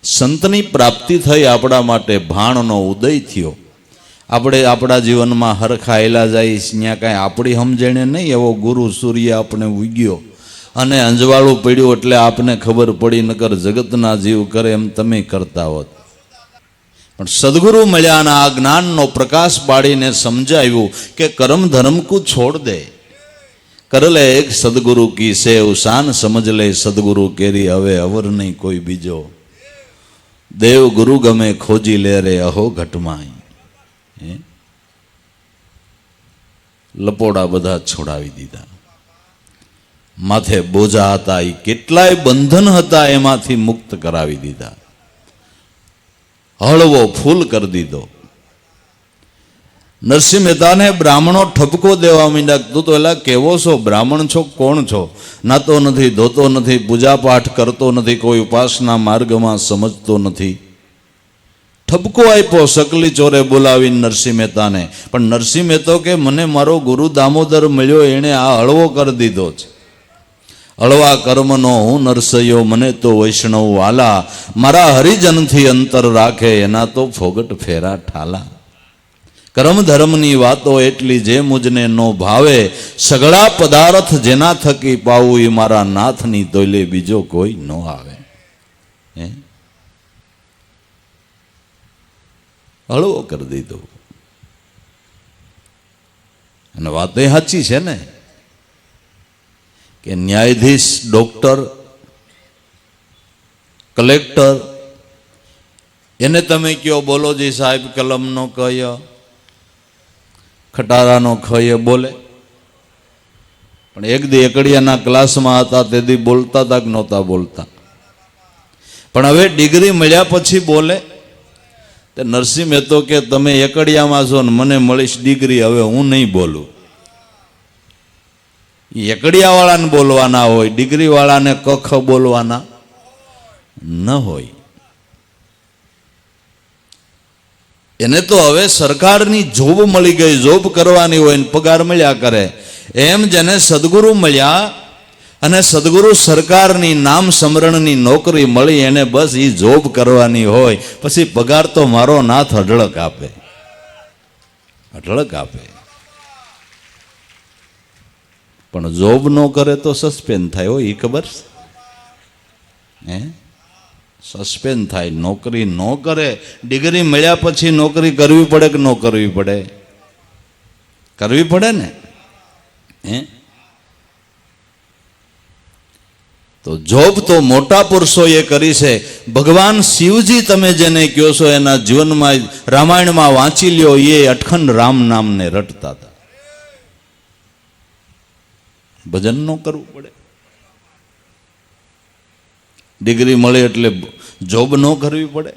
સંતની પ્રાપ્તિ થઈ આપણા માટે ભાણનો ઉદય થયો. આપણે આપણા જીવનમાં હરખાયેલા જાય ત્યાં કાંઈ આપણી સમજણે નહીં, એવો ગુરુ સૂર્ય આપણે ઉગ્યો અને અંજવાળું પડ્યું એટલે આપને ખબર પડી, નકર જગતના જીવ કરે એમ તમે કરતા હોત. પણ સદગુરુ મળ્યાના આ જ્ઞાનનો પ્રકાશ પાડીને સમજાવ્યું કે કર્મ ધર્મ કો છોડ દે, કર લે એક સદગુરુ કી સેવ, શાન સમજ લે સદગુરુ કેરી, હવે અવર નહીં કોઈ બીજો, દેવ ગુરુ ગમે ખોજી લે રે અહો ઘટમાય. લપોડા બધા છોડાવી દીધા, માથે બોજા હતા એ કેટલાય બંધન હતા એમાંથી મુક્ત કરાવી દીધા, હળવો ફૂલ કરી દીધો. નરસિંહ મહેતાને બ્રાહ્મણો ઠપકો દેવા માંડ્યા, તું તો એલા કેવો છો, બ્રાહ્મણ છો, કોણ છો, નાતો નથી, ધોતો નથી, પૂજા પાઠ કરતો નથી, કોઈ ઉપાસના માર્ગમાં સમજતો નથી. ઠપકો આપ્યો સકલી ચોરે બોલાવીને નરસિંહ મહેતાને. પણ નરસિંહ મહેતો કે મને મારો ગુરુ દામોદર મળ્યો, એણે આ હળવો કરી દીધો છે. હળવા કર્મનો હું નરસૈયો, મને તો વૈષ્ણવ વાલા, મારા હરિજનથી અંતર રાખે એના તો ફોગટ ફેરા ઠાલા. કર્મ ધર્મની વાતો એટલી જે મુજને નો ભાવે, સગળા પદાર્થ જેના થકી પાવું એ મારા નાથની તોલે બીજો કોઈ ન આવે. હળવો કરી દીધો. અને વાત એ સાચી છે ને કે ન્યાયાધીશ, ડોક્ટર, કલેક્ટર એને તમે કયો બોલો જી સાહેબ કલમનો કય, ખટારાનો ખય બોલે. પણ એક દી એકડિયાના ક્લાસમાં હતા તે દી બોલતા હતા કે નહોતા બોલતા, પણ હવે ડિગ્રી મળ્યા પછી બોલે. તે નરસિંહ મહેતો કે તમે એકડિયામાં છો ને મને મળીશ ડિગ્રી, હવે હું નહીં બોલું. એકડિયાવાળાને બોલવાના હોય, ડિગ્રીવાળાને કખ બોલવાના ન હોય. એને તો હવે સરકારની જોબ મળી ગઈ, જોબ કરવાની હોય ને પગાર મળ્યા કરે. એમ જેને સદગુરુ મળ્યા અને સદગુરુ સરકારની નામ સ્મરણની નોકરી મળી, એને બસ એ જોબ કરવાની હોય, પછી પગાર તો મારો નાથ અઢળક આપે, અઢળક આપે. પણ જોબ ન કરે તો સસ્પેન્ડ થાય હોય, એ ખબર છે? સસ્પેન્ડ થાય. નોકરી ન કરે, ડિગ્રી મળ્યા પછી નોકરી કરવી પડે કે ન કરવી પડે? કરવી પડે ને. તો જોબ તો મોટા પુરુષોએ કરી છે. ભગવાન શિવજી તમે જેને કહો છો એના જીવનમાં રામાયણમાં વાંચી લ્યો, એ અખંડ રામ નામને રટતા હતા. ભજન ન કરવું પડે, ડિગ્રી મળે એટલે જોબ ન કરવી પડે.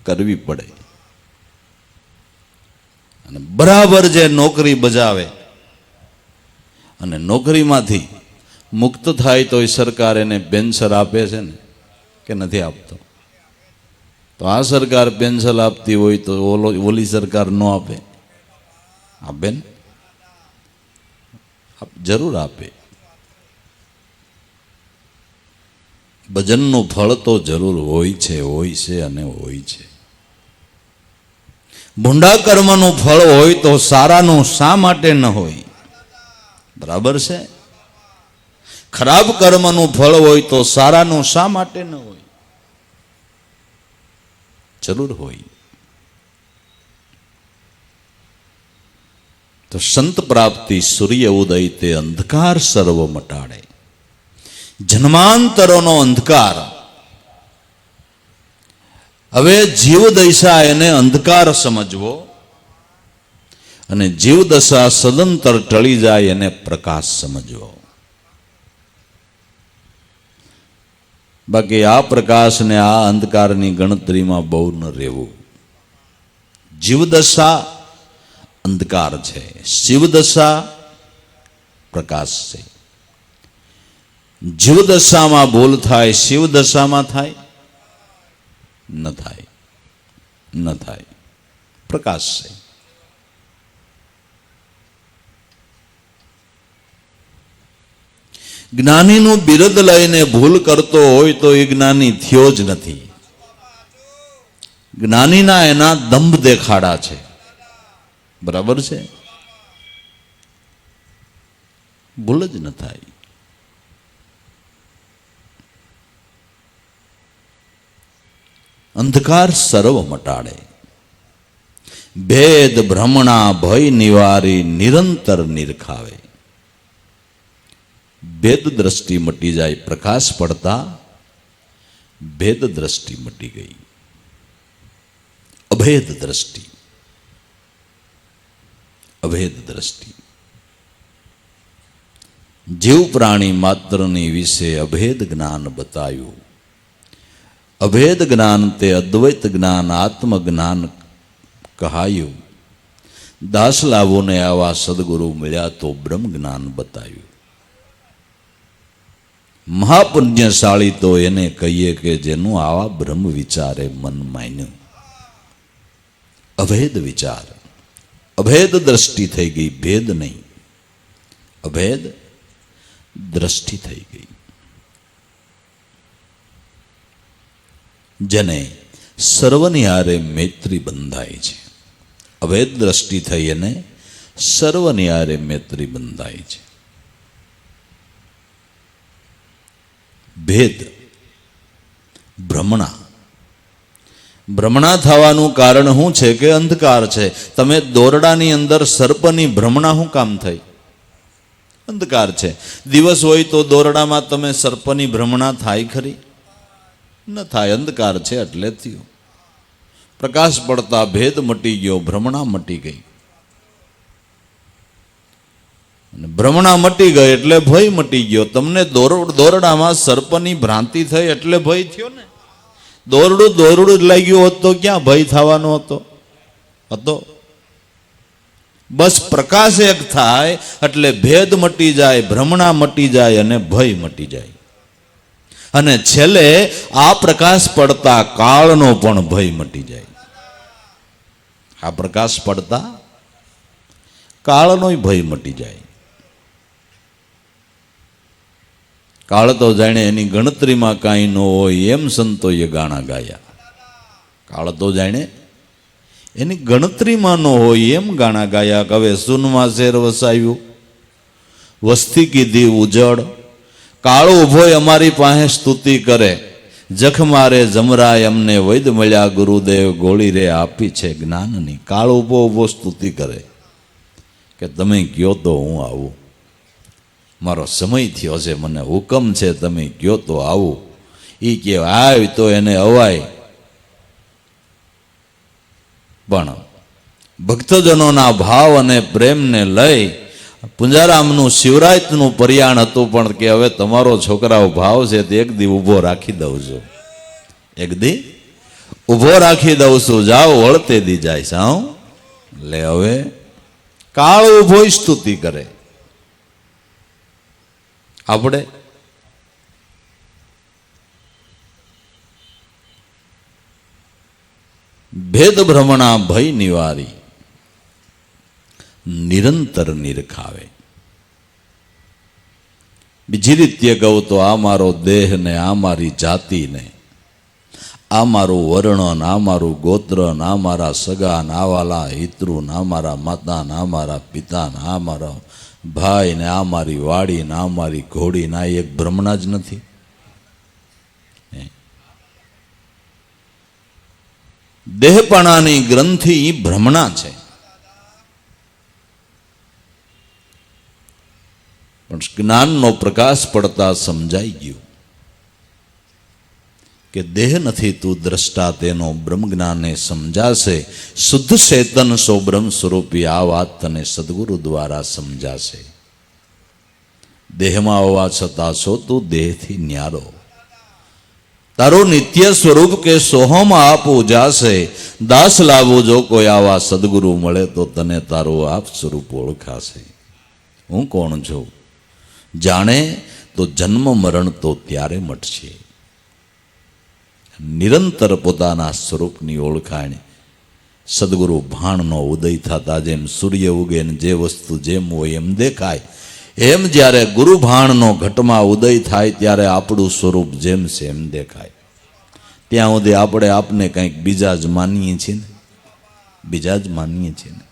કરવી પડે. અને બરાબર જે નોકરી બજાવે અને નોકરીમાંથી મુક્ત થાય તો એ સરકાર એને પેન્શન આપે છે ને કે નથી આપતો? તો આ સરકાર પેન્શન આપતી હોય તો ઓલી સરકાર ન આપે? આપે ને, જરૂર આપે. ભજનનું ફળ તો જરૂર હોય છે અને હોય છે. ભૂંડા કર્મનું ફળ હોય તો સારાનું શા માટે ન હોય? બરાબર છે. ખરાબ કર્મનું ફળ હોય તો સારાનું શા માટે ન હોય? જરૂર હોય. તો સંત પ્રાપ્તિ સૂર્ય ઉદય તે અંધકાર સર્વ મટાડે. જન્માંતરોનો અંધકાર, હવે જીવ દશા એને અંધકાર સમજવો અને જીવ દશા સદંતર ટળી જાય એને પ્રકાશ સમજવો. બાકી આ પ્રકાશ ને આ અંધકારની ગણતરીમાં બહુ ન રહેવું. જીવદશા અંધકાર છે, શિવદશા પ્રકાશ છે. જીવદશામાં ભૂલ થાય, શિવદશામાં થાય? ન થાય, ન થાય. પ્રકાશ છે. જ્ઞાનીનું બિરુદ લઈને ભૂલ કરતો હોય તો એ જ્ઞાની થયો જ નથી. જ્ઞાનીના એના દંભ દેખાડા છે. બરાબર છે? ભૂલ જ ન થાય. અંધકાર સર્વ મટાડે. ભેદ ભ્રમણા ભય નિવારી નિરંતર નિરખાવે. ભેદ દ્રષ્ટિ મટી જાય. પ્રકાશ પડતા ભેદ દ્રષ્ટિ મટી ગઈ. અભેદ દ્રષ્ટિ, અભેદ દ્રષ્ટિ. જીવ પ્રાણી માત્રની વિશે અભેદ જ્ઞાન બતાવ્યું. અભેદ જ્ઞાન તે અદ્વૈત જ્ઞાન, આત્મજ્ઞાન કહાયું. દાસલાવોને આવા સદગુરુ મળ્યા તો બ્રહ્મ જ્ઞાન બતાવ્યું. મહાપુણ્યશાળી તો એને કહીએ કે જેનું આવા બ્રહ્મ વિચારે મન માન્યું. અભેદ વિચાર, અભેદ દ્રષ્ટિ થઈ ગઈ. ભેદ નહીં, અભેદ દ્રષ્ટિ થઈ ગઈ. જેને સર્વની હારે મૈત્રી બંધાય છે. અભેદ દ્રષ્ટિ થઈ અને સર્વની હારે મૈત્રી બંધાય છે. ભેદ, ભ્રમણા. ભ્રમણા થવાનું કારણ શું છે? કે અંધકાર છે. તમે દોરડાની અંદર સર્પની ભ્રમણા શું કામ થઈ? અંધકાર છે. દિવસ હોય તો દોરડામાં તમે સર્પની ભ્રમણા થાય ખરી? ન થાય. અંધકાર છે એટલે થયું. પ્રકાશ પડતા ભેદ મટી ગયો, ભ્રમણા મટી ગઈ. ભ્રમણા મટી ગઈ એટલે ભય મટી ગયો. તમને દોરડામાં સર્પની ભ્રાંતિ થઈ એટલે ભય થયો ને. દોરડું દોરડું જ લાગ્યું હોત તો ક્યાં ભય થવાનો હતો? બસ પ્રકાશ એક થાય એટલે ભેદ મટી જાય, ભ્રમણા મટી જાય અને ભય મટી જાય. અને છેલ્લે આ પ્રકાશ પડતા કાળનો પણ ભય મટી જાય. આ પ્રકાશ પડતા કાળનો ભય મટી જાય. કાળ તો જાણે એની ગણતરીમાં કાંઈ ન હોય એમ સંતોએ ગાણા ગાયા. કાળ તો જાણે એની ગણતરીમાં ન હોય એમ ગાણા ગાયા. કે હવે સુનમાં શેર વસાયું, વસ્તી કીધી ઉજળ, કાળો ઉભોય અમારી પાસે સ્તુતિ કરે, જખ મારે જમરાય અમને વૈદ મળ્યા ગુરુદેવ, ગોળી રે આપી છે જ્ઞાનની. કાળો ઉભો ઉભો સ્તુતિ કરે કે તમે કયો તો હું આવું, મારો સમય થયો છે, મને હુકમ છે, તમે કયો તો આવું. એ કે આવ તો એને અવાય. પણ ભક્તજનોના ભાવ અને પ્રેમને લઈ પુંજારામનું શિવરાજનું પર્યાણ હતું. પણ કે હવે તમારો છોકરાઓ ભાવ છે તે એક દી ઊભો રાખી દઉં છું, એક દી ઉભો રાખી દઉં છું, જાઓ વળતે દી જાય સાવ. લે હવે કાળ ઉભો સ્તુતિ કરે. આપણે ભેદ ભ્રમણા ભય નિવારી નિરંતર નિરખાવે. બીજી રીતે કહું તો આ મારો દેહ ને, આ મારી જાતિ ને, આ મારું વર્ણ ને, આ મારું ગોત્ર ને, આ મારા સગા ને, આ વાલા હિતૃ ને, આ મારા માતા ને, આ મારા પિતા ને, આ મારા ભાઈ ને, આ મારી વાડી ને, આ મારી ઘોડી ને, આ એક ભ્રમણા જ નથી. દેહપણાની ગ્રંથિ ભ્રમણા છે. પણ જ્ઞાનનો પ્રકાશ પડતા સમજાઈ ગયું કે દેહ નથી તું દ્રષ્ટા, તેનો બ્રહ્મ જ્ઞાને સમજાશે. શુદ્ધ ચેતન સો બ્રહ્મ સ્વરૂપી, આ વાત તને સદગુરુ દ્વારા સમજાશે. દેહમાં હોવા છતાં છો તું દેહથી ન્યારો. તારું નિત્ય સ્વરૂપ કે સોહમ આપ ઉજાશે. દાસ લાવો જો કોઈ આવા સદગુરુ મળે તો તને તારું આપ સ્વરૂપ ઓળખાશે. હું કોણ છું જાણે તો જન્મ મરણ તો ત્યારે મટશે. નિરંતર પોતાના સ્વરૂપની ઓળખાણ સદગુરુ ભાણનો ઉદય થતા જેમ સૂર્ય ઉગે ને જે વસ્તુ જેમ હોય એમ દેખાય, એમ જ્યારે ગુરુ ભાણનો ઘટમાં ઉદય થાય ત્યારે આપણું સ્વરૂપ જેમ છે એમ દેખાય. ત્યાં સુધી આપણે આપને કંઈક બીજા જ માનીએ છીએ ને, બીજા જ માનીએ છીએ ને.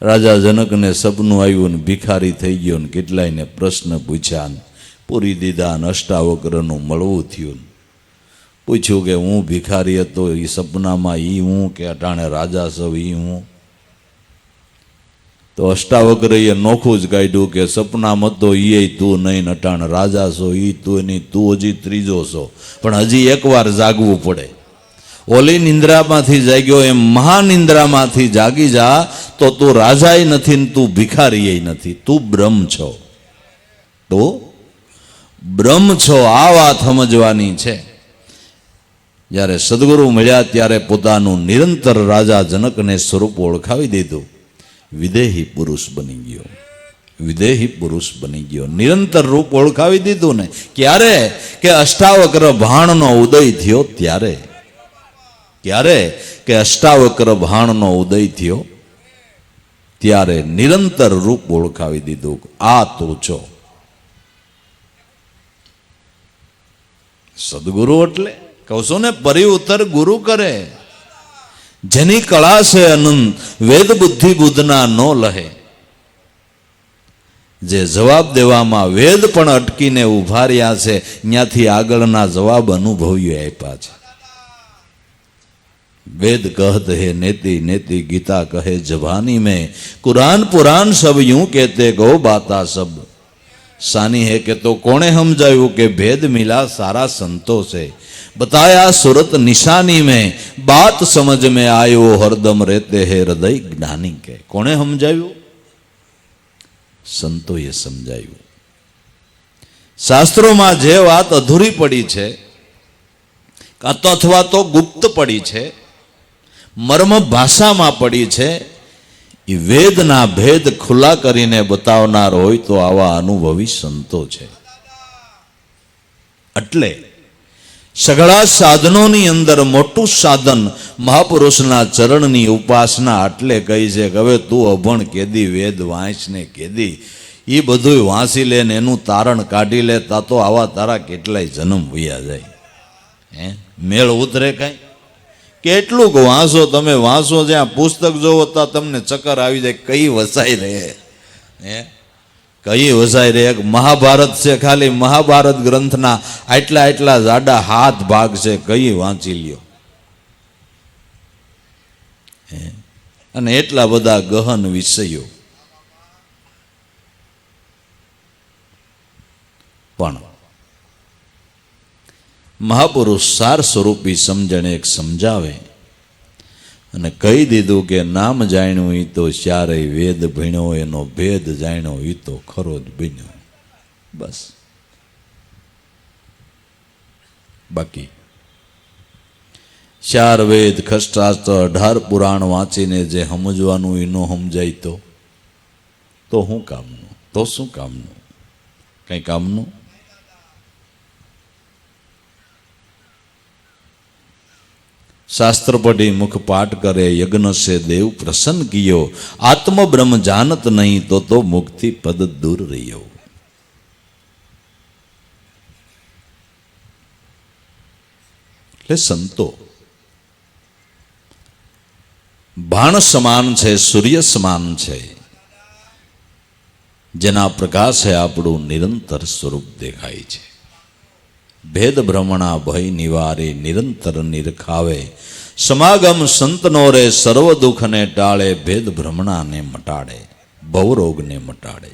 રાજા જનકને સપનું આવ્યું ને ભિખારી થઈ ગયો ને કેટલાયને પ્રશ્ન પૂછ્યા ને પૂરી દીધા ને અષ્ટાવક્રનું મળવું થયું. પૂછ્યું કે હું ભિખારી હતો એ સપનામાં ઈ હું કે અટાણે રાજા સૌ ઈ હું? તો અષ્ટાવક્રએ નોખું જ કાઢ્યું કે સપનામાં તો એ તું નહીં, અટાણ રાજા છો ઈ તું નહીં, તું હજી ત્રીજો છો, પણ હજી એકવાર જાગવું પડે. ઓલી નિંદ્રામાંથી જાગ્યો એમ મહાનિંદ્રામાંથી જાગી જા તો તું રાજાય નથી ને તું ભિખારીય નથી, તું બ્રહ્મ છો. તો બ્રહ્મ છો, આ વાત સમજવાની છે. જ્યારે સદગુરુ મળ્યા ત્યારે પોતાનું નિરંતર રાજા જનકને સ્વરૂપ ઓળખાવી દીધું. વિદેહી પુરુષ બની ગયો, વિદેહી પુરુષ બની ગયો. નિરંતર રૂપ ઓળખાવી દીધું ને. ક્યારે? કે અષ્ટાવક્ર ભાણનો ઉદય થયો ત્યારે. ક્યારે? કે અષ્ટાવક્ર ભાણનો ઉદય થયો ત્યારે નિરંતર રૂપ ઓળખાવી દીધું. આ તું છો. સદગુરુ એટલે કહું છું ને, પરિઉત્તર ગુરુ કરે. જેની કળા છે અનંત, વેદ બુદ્ધિ બુદ્ધના નો લહે. જે જવાબ દેવામાં વેદ પણ અટકીને ઉભા રહ્યા છે, ત્યાંથી આગળના જવાબ અનુભવીઓ આપ્યા છે. वेद कहत है नेति नेति, गीता कहे जबानी में, कुरान पुराण सब यूं कहते गो बाता सब सानी है के तो कोने हम जायु के भेद मिला सारा संतों से, बताया सूरत निशानी में, बात समझ में आयो हरदम रहते हैं हृदय ज्ञानी के. कोने समझायु? संतो ये समझायु. शास्त्रों में जे बात अधूरी पड़ी है अथवा तो गुप्त पड़ी है, मर्म भाषा में पड़ी है, ये वेदना भेद खुला करीने बतावनार होय तो आवा अनुभवी संतो छे. अटले सगळा साधनों अंदर मोटू साधन महापुरुषना चरणनी उपासना. अटले कही छे के हवे तू अभण केदी वेद वांच ने केदी ये बधुं वांची ले ने एनुं तारण काढी ले, ता तो आवा तारा केटलाय जन्म वया जाय. मेळ उतरे काई? કેટલુંક વાંચો તમે, વાંચો જ્યાં પુસ્તક જોવો તો તમને ચક્કર આવી જાય. કઈ વસાઈ રહે, કઈ વસાઈ રહે. મહાભારત છે, ખાલી મહાભારત ગ્રંથના આટલા આટલા જાડા હાથ ભાગ છે, કઈ વાંચી લ્યો. અને એટલા બધા ગહન વિષયો. પણ महापुरुष सार स्वरूपी समझण एक समझावे અને કહી દીધું કે નામ જાણ્યું એ તો ચારે વેદ ભણ્યો, એનો ભેદ જાણ્યો એ તો ખરો જ બન્યો. બસ બાકી 4 વેદ ખષ્ટાસ્ત્ર 18 પુરાણ વાંચીને જે સમજવાનું એ ન સમજાય તો શું કામનું? તો શું કામનું? કઈ કામનું? શાસ્ત્ર પઢી મુખ પાઠ કરે યજ્ઞ સે દેવ પ્રસન્ન કિયો આત્મ બ્રહ્મ જાનત નહીં તો મુક્તિ પદ દૂર રહ્યો. એટલે સંતો બાણ સમાન છે, સૂર્ય સમાન છે, જેના પ્રકાશે આપણું નિરંતર સ્વરૂપ દેખાય છે. ભેદ ભ્રમણા ભય નિવારે નિરંતર નિરખાવે સમાગમ સંતનો રે સર્વ દુઃખને ટાળે ભેદ ભ્રમણાને મટાડે ભવરોગને મટાડે.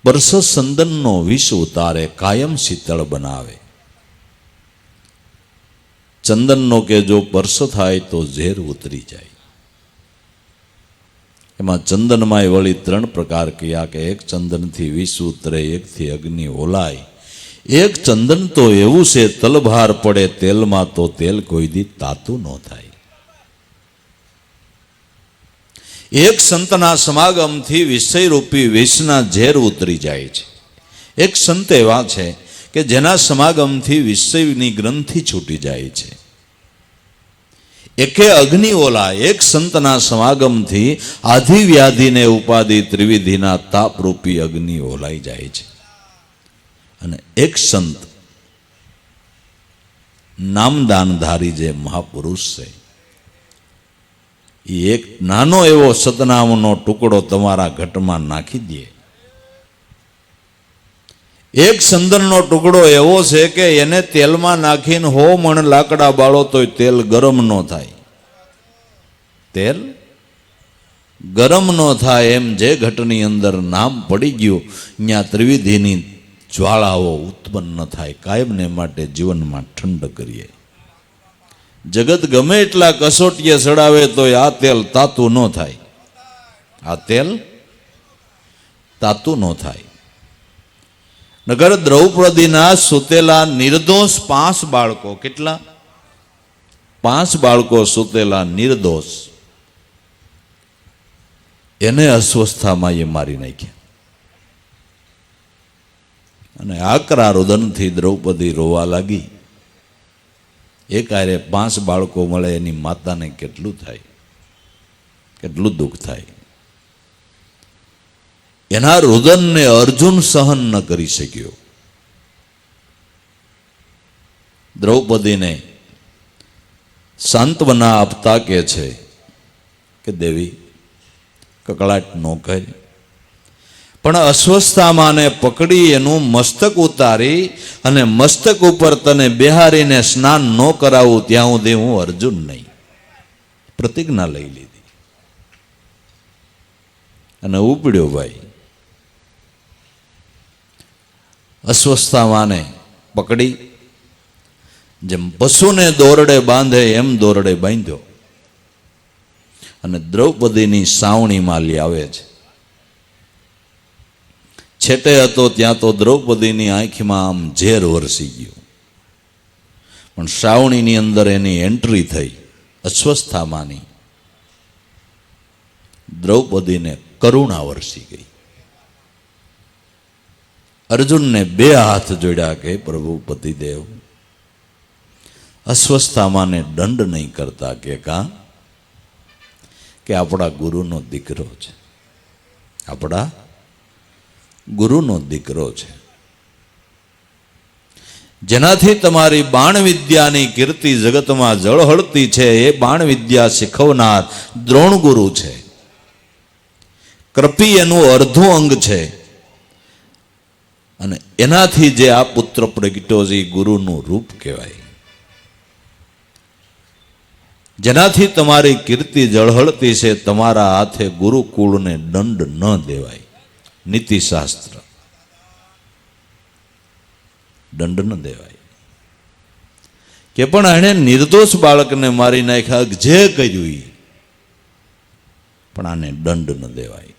પરસ સંદનનો વિષ ઉતારે કાયમ શીતળ બનાવે. ચંદનનો કે જો પરસ થાય તો ઝેર ઉતરી જાય. એમાં ચંદનમાં વળી 3 પ્રકાર કયા કે એક ચંદનથી વિષ ઉતરે, એકથી અગ્નિ ઓલાય, એક ચંદન તો એવું છે તલભાર પડે તેલમાં તો તેલ કોઈ દી તાતું ન થાય. એક સંતના સમાગમથી વિષયરૂપી વિષના ઝેર ઉતરી જાય છે. એક સંત એવા છે કે જેના સમાગમથી વિષયની ગ્રંથિ છૂટી જાય છે. એકે અગ્નિ ઓલા, એક સંતના સમાગમથી આધિ વ્યાધિને ઉપાધિ ત્રિવિધિના તાપરૂપી અગ્નિ ઓલાઈ જાય છે. અને એક સંત નામદાનધારી જે મહાપુરુષ છે, એ એક નાનો એવો સતનામનો ટુકડો તમારા ઘટમાં નાખી દે. એક ચંદનનો ટુકડો એવો છે કે એને તેલમાં નાખીને 100 મણ લાકડા બાળો તોય તેલ ગરમ ન થાય. તેલ ગરમ ન થાય એમ જે ઘટની અંદર નામ પડી ગયું ત્યાં ત્રિવિધિની જ્વાળાઓ ઉત્પન્ન ન થાય. કાયમને માટે જીવનમાં ઠંડ કરીએ. જગત ગમે એટલા કસોટીએ ચડાવે તો આ તેલ તાતું ન થાય. આ તેલ તાતું ન થાય. નગર દ્રૌપદીના સુતેલા નિર્દોષ 5 બાળકો, કેટલા? 5 બાળકો સુતેલા નિર્દોષ, એને અસ્વસ્થામાં એ મારી નાખ્યા. અને આકરા રુદનથી દ્રૌપદી રોવા લાગી. એક આરે 5 બાળકો મળે એની માતાને કેટલું થાય, કેટલું દુઃખ થાય. એના રુદનને અર્જુન સહન ન કરી શક્યો. દ્રૌપદીને સાંત્વના આપતા કહે છે કે દેવી કકળાટ ન કરી, પણ અસ્વસ્થામાને પકડી એનું મસ્તક ઉતારી અને મસ્તક ઉપર તને બેહારીને સ્નાન ન કરાવું ત્યાં સુધી હું અર્જુન નહીં. પ્રતિજ્ઞા લઈ લીધી અને ઉપડ્યો ભાઈ. અસ્વસ્થામાને પકડી જેમ પશુને દોરડે બાંધે એમ દોરડે બાંધ્યો અને દ્રૌપદીની સાવણીમાં લઈ આવે છે. છેટે હતો ત્યાં તો દ્રૌપદીની આંખમાં આમ ઝેર વરસી ગયું, પણ સાવણીની અંદર એની એન્ટ્રી થઈ અસ્વસ્થામાની. દ્રૌપદીને કરુણા વરસી ગઈ. અર્જુનને 2 હાથ જોડ્યા કે પ્રભુ પતિદેવ, અસ્વસ્થામાને દંડ નહીં કરતા કે કાં કે આપણા ગુરુનો દીકરો છે, આપણા ગુરુનો દીકરો છે. જેનાથી તમારી બાણ વિદ્યાની કીર્તિ જગતમાં ઝળહળતી છે એ બાણ વિદ્યા શીખવનાર દ્રોણ ગુરુ છે. કૃપી એનું અર્ધું અંગ છે અને એનાથી જે આ પુત્ર પ્રગટ્યો છે એ ગુરુનું રૂપ કહેવાય. જેનાથી તમારી કીર્તિ ઝળહળતી છે, તમારા હાથે ગુરુકુળને દંડ ન દેવાય. નીતિશાસ્ત્ર દંડ ન દેવાય કે પણ એણે નિર્દોષ બાળકને મારી નાખ્યા, જે કર્યું પણ આને દંડ ન દેવાય.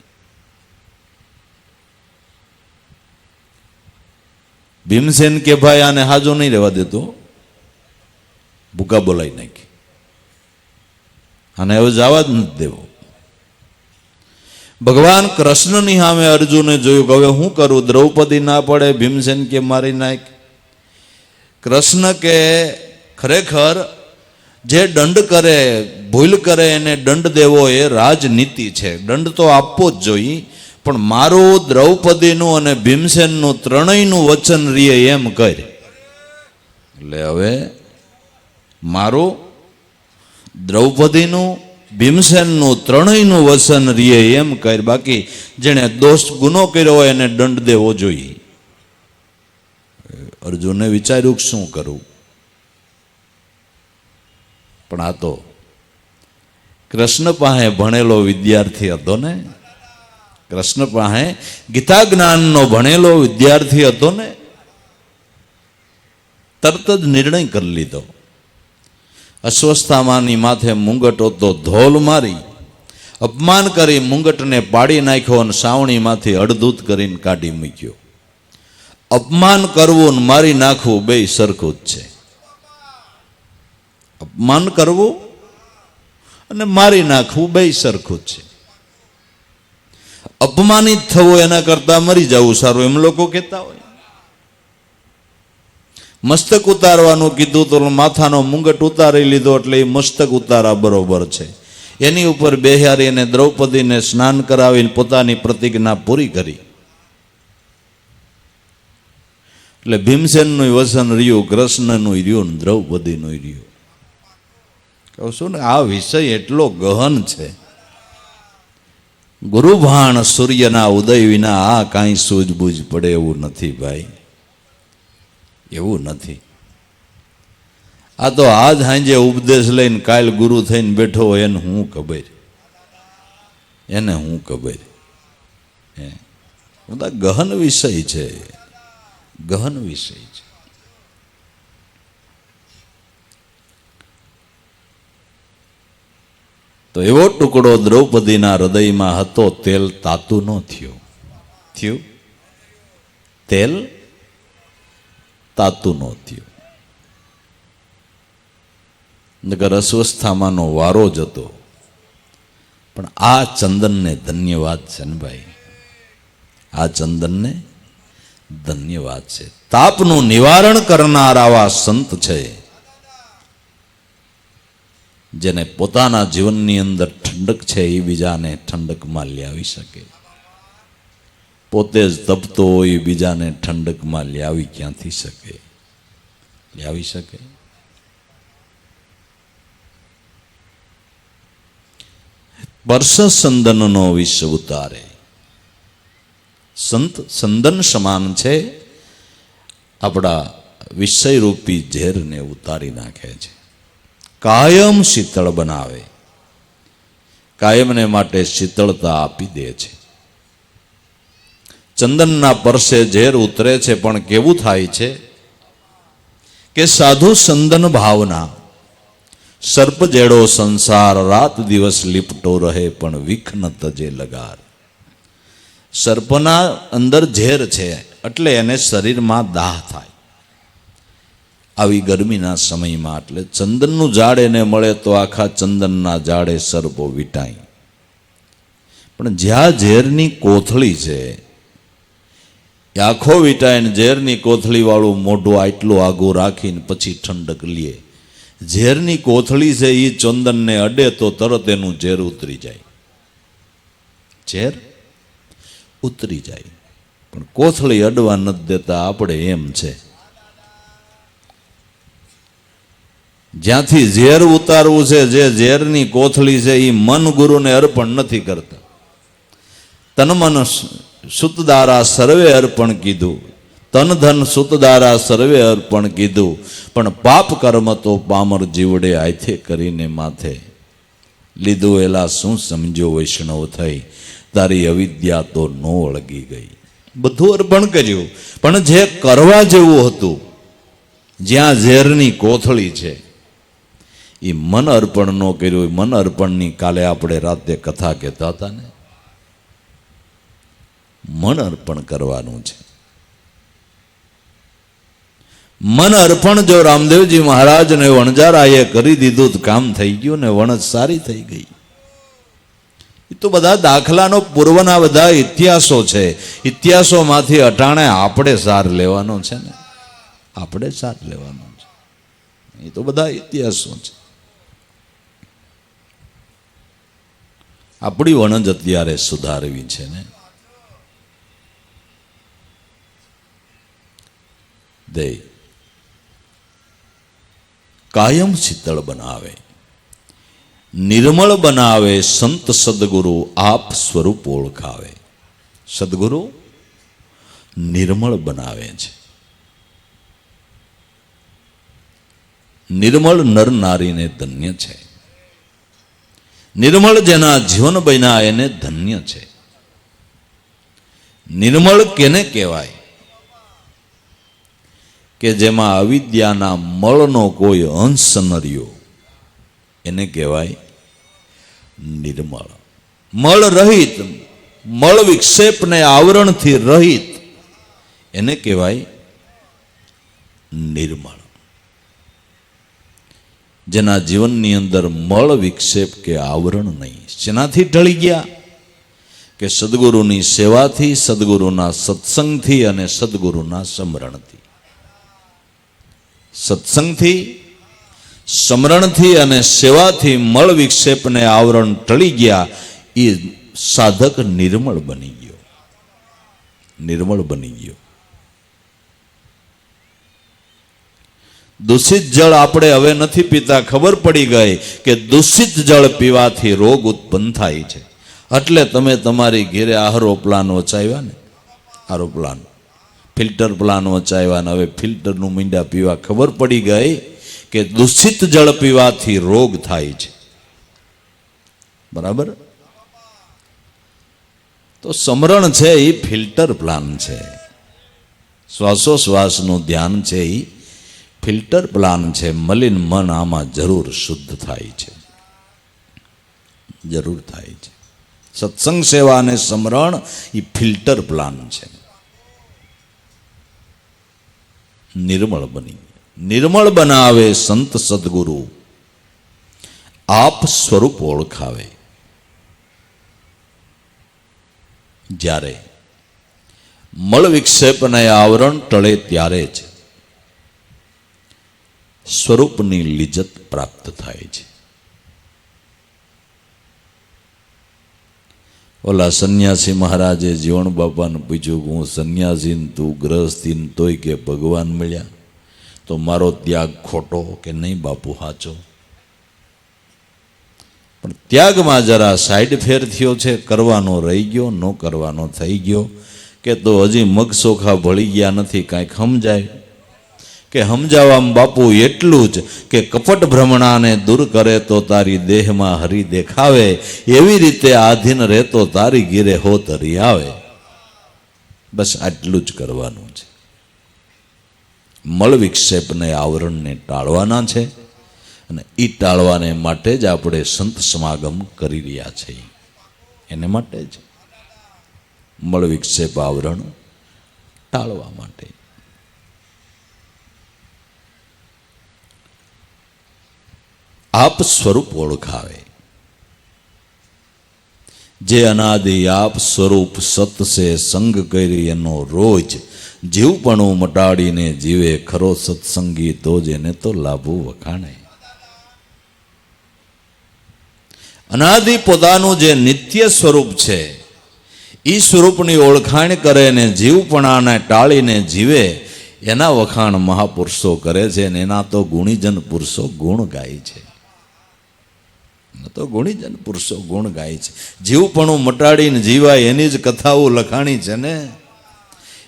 ભીમસેન કે ભાઈ આને હાજો નહીં રહેવા દેતો, ભૂકા બોલાવી નાખી, અને હવે જવા જ નથી દેવો. ભગવાન કૃષ્ણની સામે અર્જુને જોયું કે હવે શું કરું, દ્રૌપદી ના પડે, ભીમસેન કે મારી નાખ. કૃષ્ણ કે ખરેખર જે દંડ કરે, ભૂલ કરે એને દંડ દેવો એ રાજનીતિ છે, દંડ તો આપવો જ જોઈએ, પણ મારું દ્રૌપદીનું અને ભીમસેનનું ત્રણેયનું વચન રીએ એમ કર. એટલે હવે મારું દ્રૌપદીનું, ભીમસેનનું ત્રણેયનું વચન રીએ એમ કર, બાકી જેણે દોષ ગુનો કર્યો હોય એને દંડ દેવો જોઈએ. અર્જુને વિચાર્યું શું કરું, પણ આ તો કૃષ્ણ પાસે ભણેલો વિદ્યાર્થી હતો ને, કૃષ્ણ પાસે ગીતા જ્ઞાનનો ભણેલો વિદ્યાર્થી હતો ને, તરત જ નિર્ણય કરી લીધો. અશ્વસ્થામાની માથે મુંગટ હતો, ધોલ મારી અપમાન કરી મુંગટને પાડી નાખ્યો અને સાવણીમાંથી અડધૂત કરીને કાઢી મૂક્યો. અપમાન કરવું ને મારી નાખવું બે સરખું જ છે. અપમાન કરવું અને મારી નાખવું બે સરખું જ છે. અપમાનિત થવું એના કરતા મરી જવું સારું, એમ લોકો કહેતા હોય. મસ્તક ઉતારવાનું કીધું તો માથાનો મુંગટ ઉતારી લીધો એટલે એ મસ્તક ઉતારા બરોબર છે. એની ઉપર બેહારી અને દ્રૌપદીને સ્નાન કરાવીને પોતાની પ્રતિજ્ઞા પૂરી કરી. એટલે ભીમસેનનું વસન રહ્યું, કૃષ્ણનું રહ્યું, દ્રૌપદીનું રહ્યું. કહું છું ને, આ વિષય એટલો ગહન છે. ગુરુભાણ સૂર્યના ઉદય વિના આ કાંઈ સૂઝબૂઝ પડે એવું નથી ભાઈ, એવું નથી. આ તો આજ સાંજે ઉપદેશ લઈને કાલ ગુરુ થઈને બેઠો હોય એને હું ખબર, એને હું ખબર. બધા ગહન વિષય છે, ગહન વિષય છે. તો એવો ટુકડો દ્રૌપદીના હૃદયમાં હતો, તેલ તાતું ન થયું. થયું તેલ તાતું ન થયું. નગર અસ્વસ્થામાંનો વારો જ હતો. પણ આ ચંદનને ધન્યવાદ છે ને ભાઈ, આ ચંદનને ધન્યવાદ છે. તાપનું નિવારણ કરનાર આવા સંત છે જેને પોતાના જીવનની અંદર ઠંડક છે એ બીજાને ઠંડકમાં લાવી શકે. પોતે જ તપતો હોય બીજાને ઠંડકમાં લાવી ક્યાંથી શકે, લાવી શકે? વર્ષ સંદનનો વિષ ઉતારે. સંત સંદન સમાન છે, આપણા વિષયરૂપી ઝેરને ઉતારી નાખે છે, કાયમ શીતળ બનાવે, કાયમને માટે શીતળતા આપી દે છે. ચંદનના પરસે ઝેર ઉતરે છે, પણ કેવું થાય છે કે સાધુ સંદન ભાવના, સર્પ જેડો સંસાર રાત દિવસ લીપટો રહે પણ વિખ ન તજે લગાર. સર્પના અંદર ઝેર છે એટલે એને શરીરમાં દાહ થાય આવી ગરમીના સમયમાં. એટલે ચંદનનું ઝાડ એને મળે તો આખા ચંદનના ઝાડે સર્પો વીટાય. પણ જ્યાં ઝેરની કોથળી છે એ આખો વીટાઈને ઝેરની કોથળી વાળું મોઢું આટલું આગું રાખીને પછી ઠંડક લે. ઝેરની કોથળી છે એ ચંદનને અડે તો તરત એનું ઝેર ઉતરી જાય, ઝેર ઉતરી જાય. પણ કોથળી અડવા નથી દેતા આપણે, એમ છે. જ્યાંથી ઝેર ઉતારવું છે, જે ઝેરની કોથળી છે એ મન ગુરુને અર્પણ નથી કરતા. તન મન સુતદારા સર્વે અર્પણ કીધું, તન ધન સુતદારા સર્વે અર્પણ કીધું, પણ પાપ કર્મ તો પામર જીવડે આથે કરીને માથે લીધું. એલા શું સમજો વૈષ્ણવ થઈ, તારી અવિદ્યા તો નો વળગી ગઈ. બધું અર્પણ કર્યું, પણ જે કરવા જેવું હતું, જ્યાં ઝેરની કોથળી છે એ મન અર્પણ ન કર્યું. મન અર્પણની કાલે આપણે રાતે કથા કહેતા હતા ને, મન અર્પણ કરવાનું છે. મન અર્પણ જો રામદેવજી મહારાજને વણજારાએ કરી દીધું તો કામ થઈ ગયું ને વણજ સારી થઈ ગઈ. એ તો બધા દાખલાનો પૂર્વના બધા ઇતિહાસો છે. ઇતિહાસોમાંથી અટાણે આપણે સાર લેવાનો છે ને, આપણે સાર લેવાનો છે. એ તો બધા ઇતિહાસો છે. આપણી વણજ અત્યારે સુધારવી છે ને. દે કાયમ શીતળ બનાવે, નિર્મળ બનાવે, સંત સદગુરુ આપ સ્વરૂપ ઓળખાવે. સદગુરુ નિર્મળ બનાવે છે. નિર્મળ નર નારીને ધન્ય છે. નિર્મળ જેના જીવન બન્યા એને ધન્ય છે. નિર્મળ કેને કહેવાય? કે જેમાં અવિદ્યાના મળનો કોઈ અંશ ન રહ્યો એને કહેવાય નિર્મળ. મળ રહિત, મળ વિક્ષેપને આવરણથી રહિત એને કહેવાય નિર્મળ. જેના જીવનની અંદર મળ વિક્ષેપ કે આવરણ નહીં. શેનાથી ઢળી ગયા? કે સદગુરુની સેવાથી, સદગુરુના સત્સંગથી અને સદગુરુના સ્મરણથી. સત્સંગથી, સ્મરણથી અને સેવાથી મળ વિક્ષેપને આવરણ ટળી ગયા. એ સાધક નિર્મળ બની ગયો, નિર્મળ બની ગયો. દૂષિત જળ આપણે હવે નથી પીતા. ખબર પડી ગઈ કે દૂષિત જળ પીવાથી રોગ ઉત્પન્ન થાય છે. એટલે તમે તમારી ઘેરે આરો પ્લાન વચાવ્યા ને, આરો પ્લાન, ફિલ્ટર પ્લાન વચાવ્યા ને હવે ફિલ્ટરનું મીંડા પીવા. ખબર પડી ગઈ કે દૂષિત જળ પીવાથી રોગ થાય છે. બરાબર? તો સમરણ છે એ ફિલ્ટર પ્લાન છે. શ્વાસોશ્વાસનું ધ્યાન છે એ ફિલ્ટર પ્લાન છે. મલિન મન આમાં જરૂર શુદ્ધ થાય છે, જરૂર થાય છે. સત્સંગ સેવા અને સમરણ એ ફિલ્ટર પ્લાન છે. નિર્મળ બની, નિર્મળ બનાવે સંત સદગુરુ આપ સ્વરૂપ ઓળખાવે. જ્યારે મળ વિક્ષેપને આવરણ ટળે ત્યારે જ સ્વરૂપની લિજ્જત પ્રાપ્ત થાય છે. ઓલા સંન્યાસી મહારાજે જીવણ બાપાને પૂછ્યું કે હું સંન્યાસી તું ગ્રહસ્થી તોય કે ભગવાન મળ્યા તો મારો ત્યાગ ખોટો કે નહીં? બાપુ સાચો, પણ ત્યાગમાં જરા સાઈડ ફેર થયો છે. કરવાનો રહી ગયો, ન કરવાનો થઈ ગયો. કે તો હજી મગ સોખા ભળી ગયા નથી, કાંઈક સમજાય? કે સમજાવવામાં બાપુ એટલું જ કે કપટ ભ્રમણાને દૂર કરે તો તારી દેહમાં હરી દેખાવે, એવી રીતે આધીન રહેતો તારી ગીરે હોત હરી આવે. બસ આટલું જ કરવાનું છે. મળ વિક્ષેપને આવરણને ટાળવાના છે અને એ ટાળવાને માટે જ આપણે સંત સમાગમ કરી રહ્યા છીએ. એને માટે જ મળ વિક્ષેપ આવરણ ટાળવા માટે. આપ સ્વરૂપ ઓળખાવે. જે અનાદિ આપ સ્વરૂપ સત સે સંગ કરી એનો રોજ જીવપણું મટાડીને જીવે ખરો સત્સંગી તો જ એને તો લાભો વખાણે. અનાદિ પોતાનું જે નિત્ય સ્વરૂપ છે એ સ્વરૂપની ઓળખાણ કરે ને જીવપણાને ટાળીને જીવે એના વખાણ મહાપુરુષો કરે છે ને એના તો ગુણીજન પુરુષો ગુણ ગાય છે. તો ગુણીજન પુરુષો ગુણ ગાય છે. જીવપણું મટાડીને જીવાય એની જ કથાઓ લખાણી છે ને,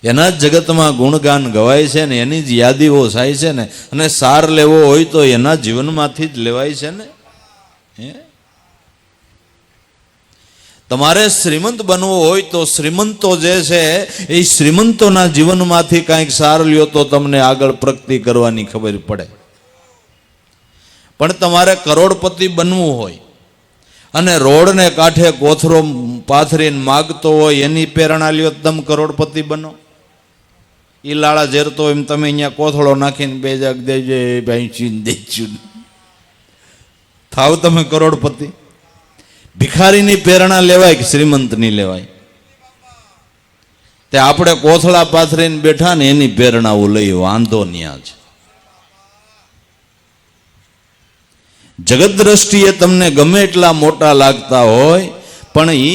એના જ જગતમાં ગુણગાન ગવાય છે ને, એની જ યાદીઓ થાય છે ને. અને સાર લેવો હોય તો એના જીવનમાંથી જ લેવાય છે ને. તમારે શ્રીમંત બનવું હોય તો શ્રીમંતો જે છે એ શ્રીમંતોના જીવનમાંથી કાંઈક સાર લ્યો તો તમને આગળ પ્રગતિ કરવાની ખબર પડે. પણ તમારે કરોડપતિ બનવું હોય અને રોડને કાંઠે કોથરો પાથરીને માગતો હોય એની પ્રેરણા લ્યો તમે કરોડપતિ બનો. એ લાળા ઝેરતો એમ તમે અહીંયા કોથળો નાખીને બે જગ દેજો ભાઈ દેજો થાવ તમે કરોડપતિ. ભિખારીની પ્રેરણા લેવાય કે શ્રીમંતની લેવાય? તે આપણે કોથળા પાથરીને બેઠા ને એની પ્રેરણાઓ લઈ, વાંધો ન્યા છે. જગત દ્રષ્ટિએ તમને ગમે એટલા મોટા લાગતા હોય પણ એ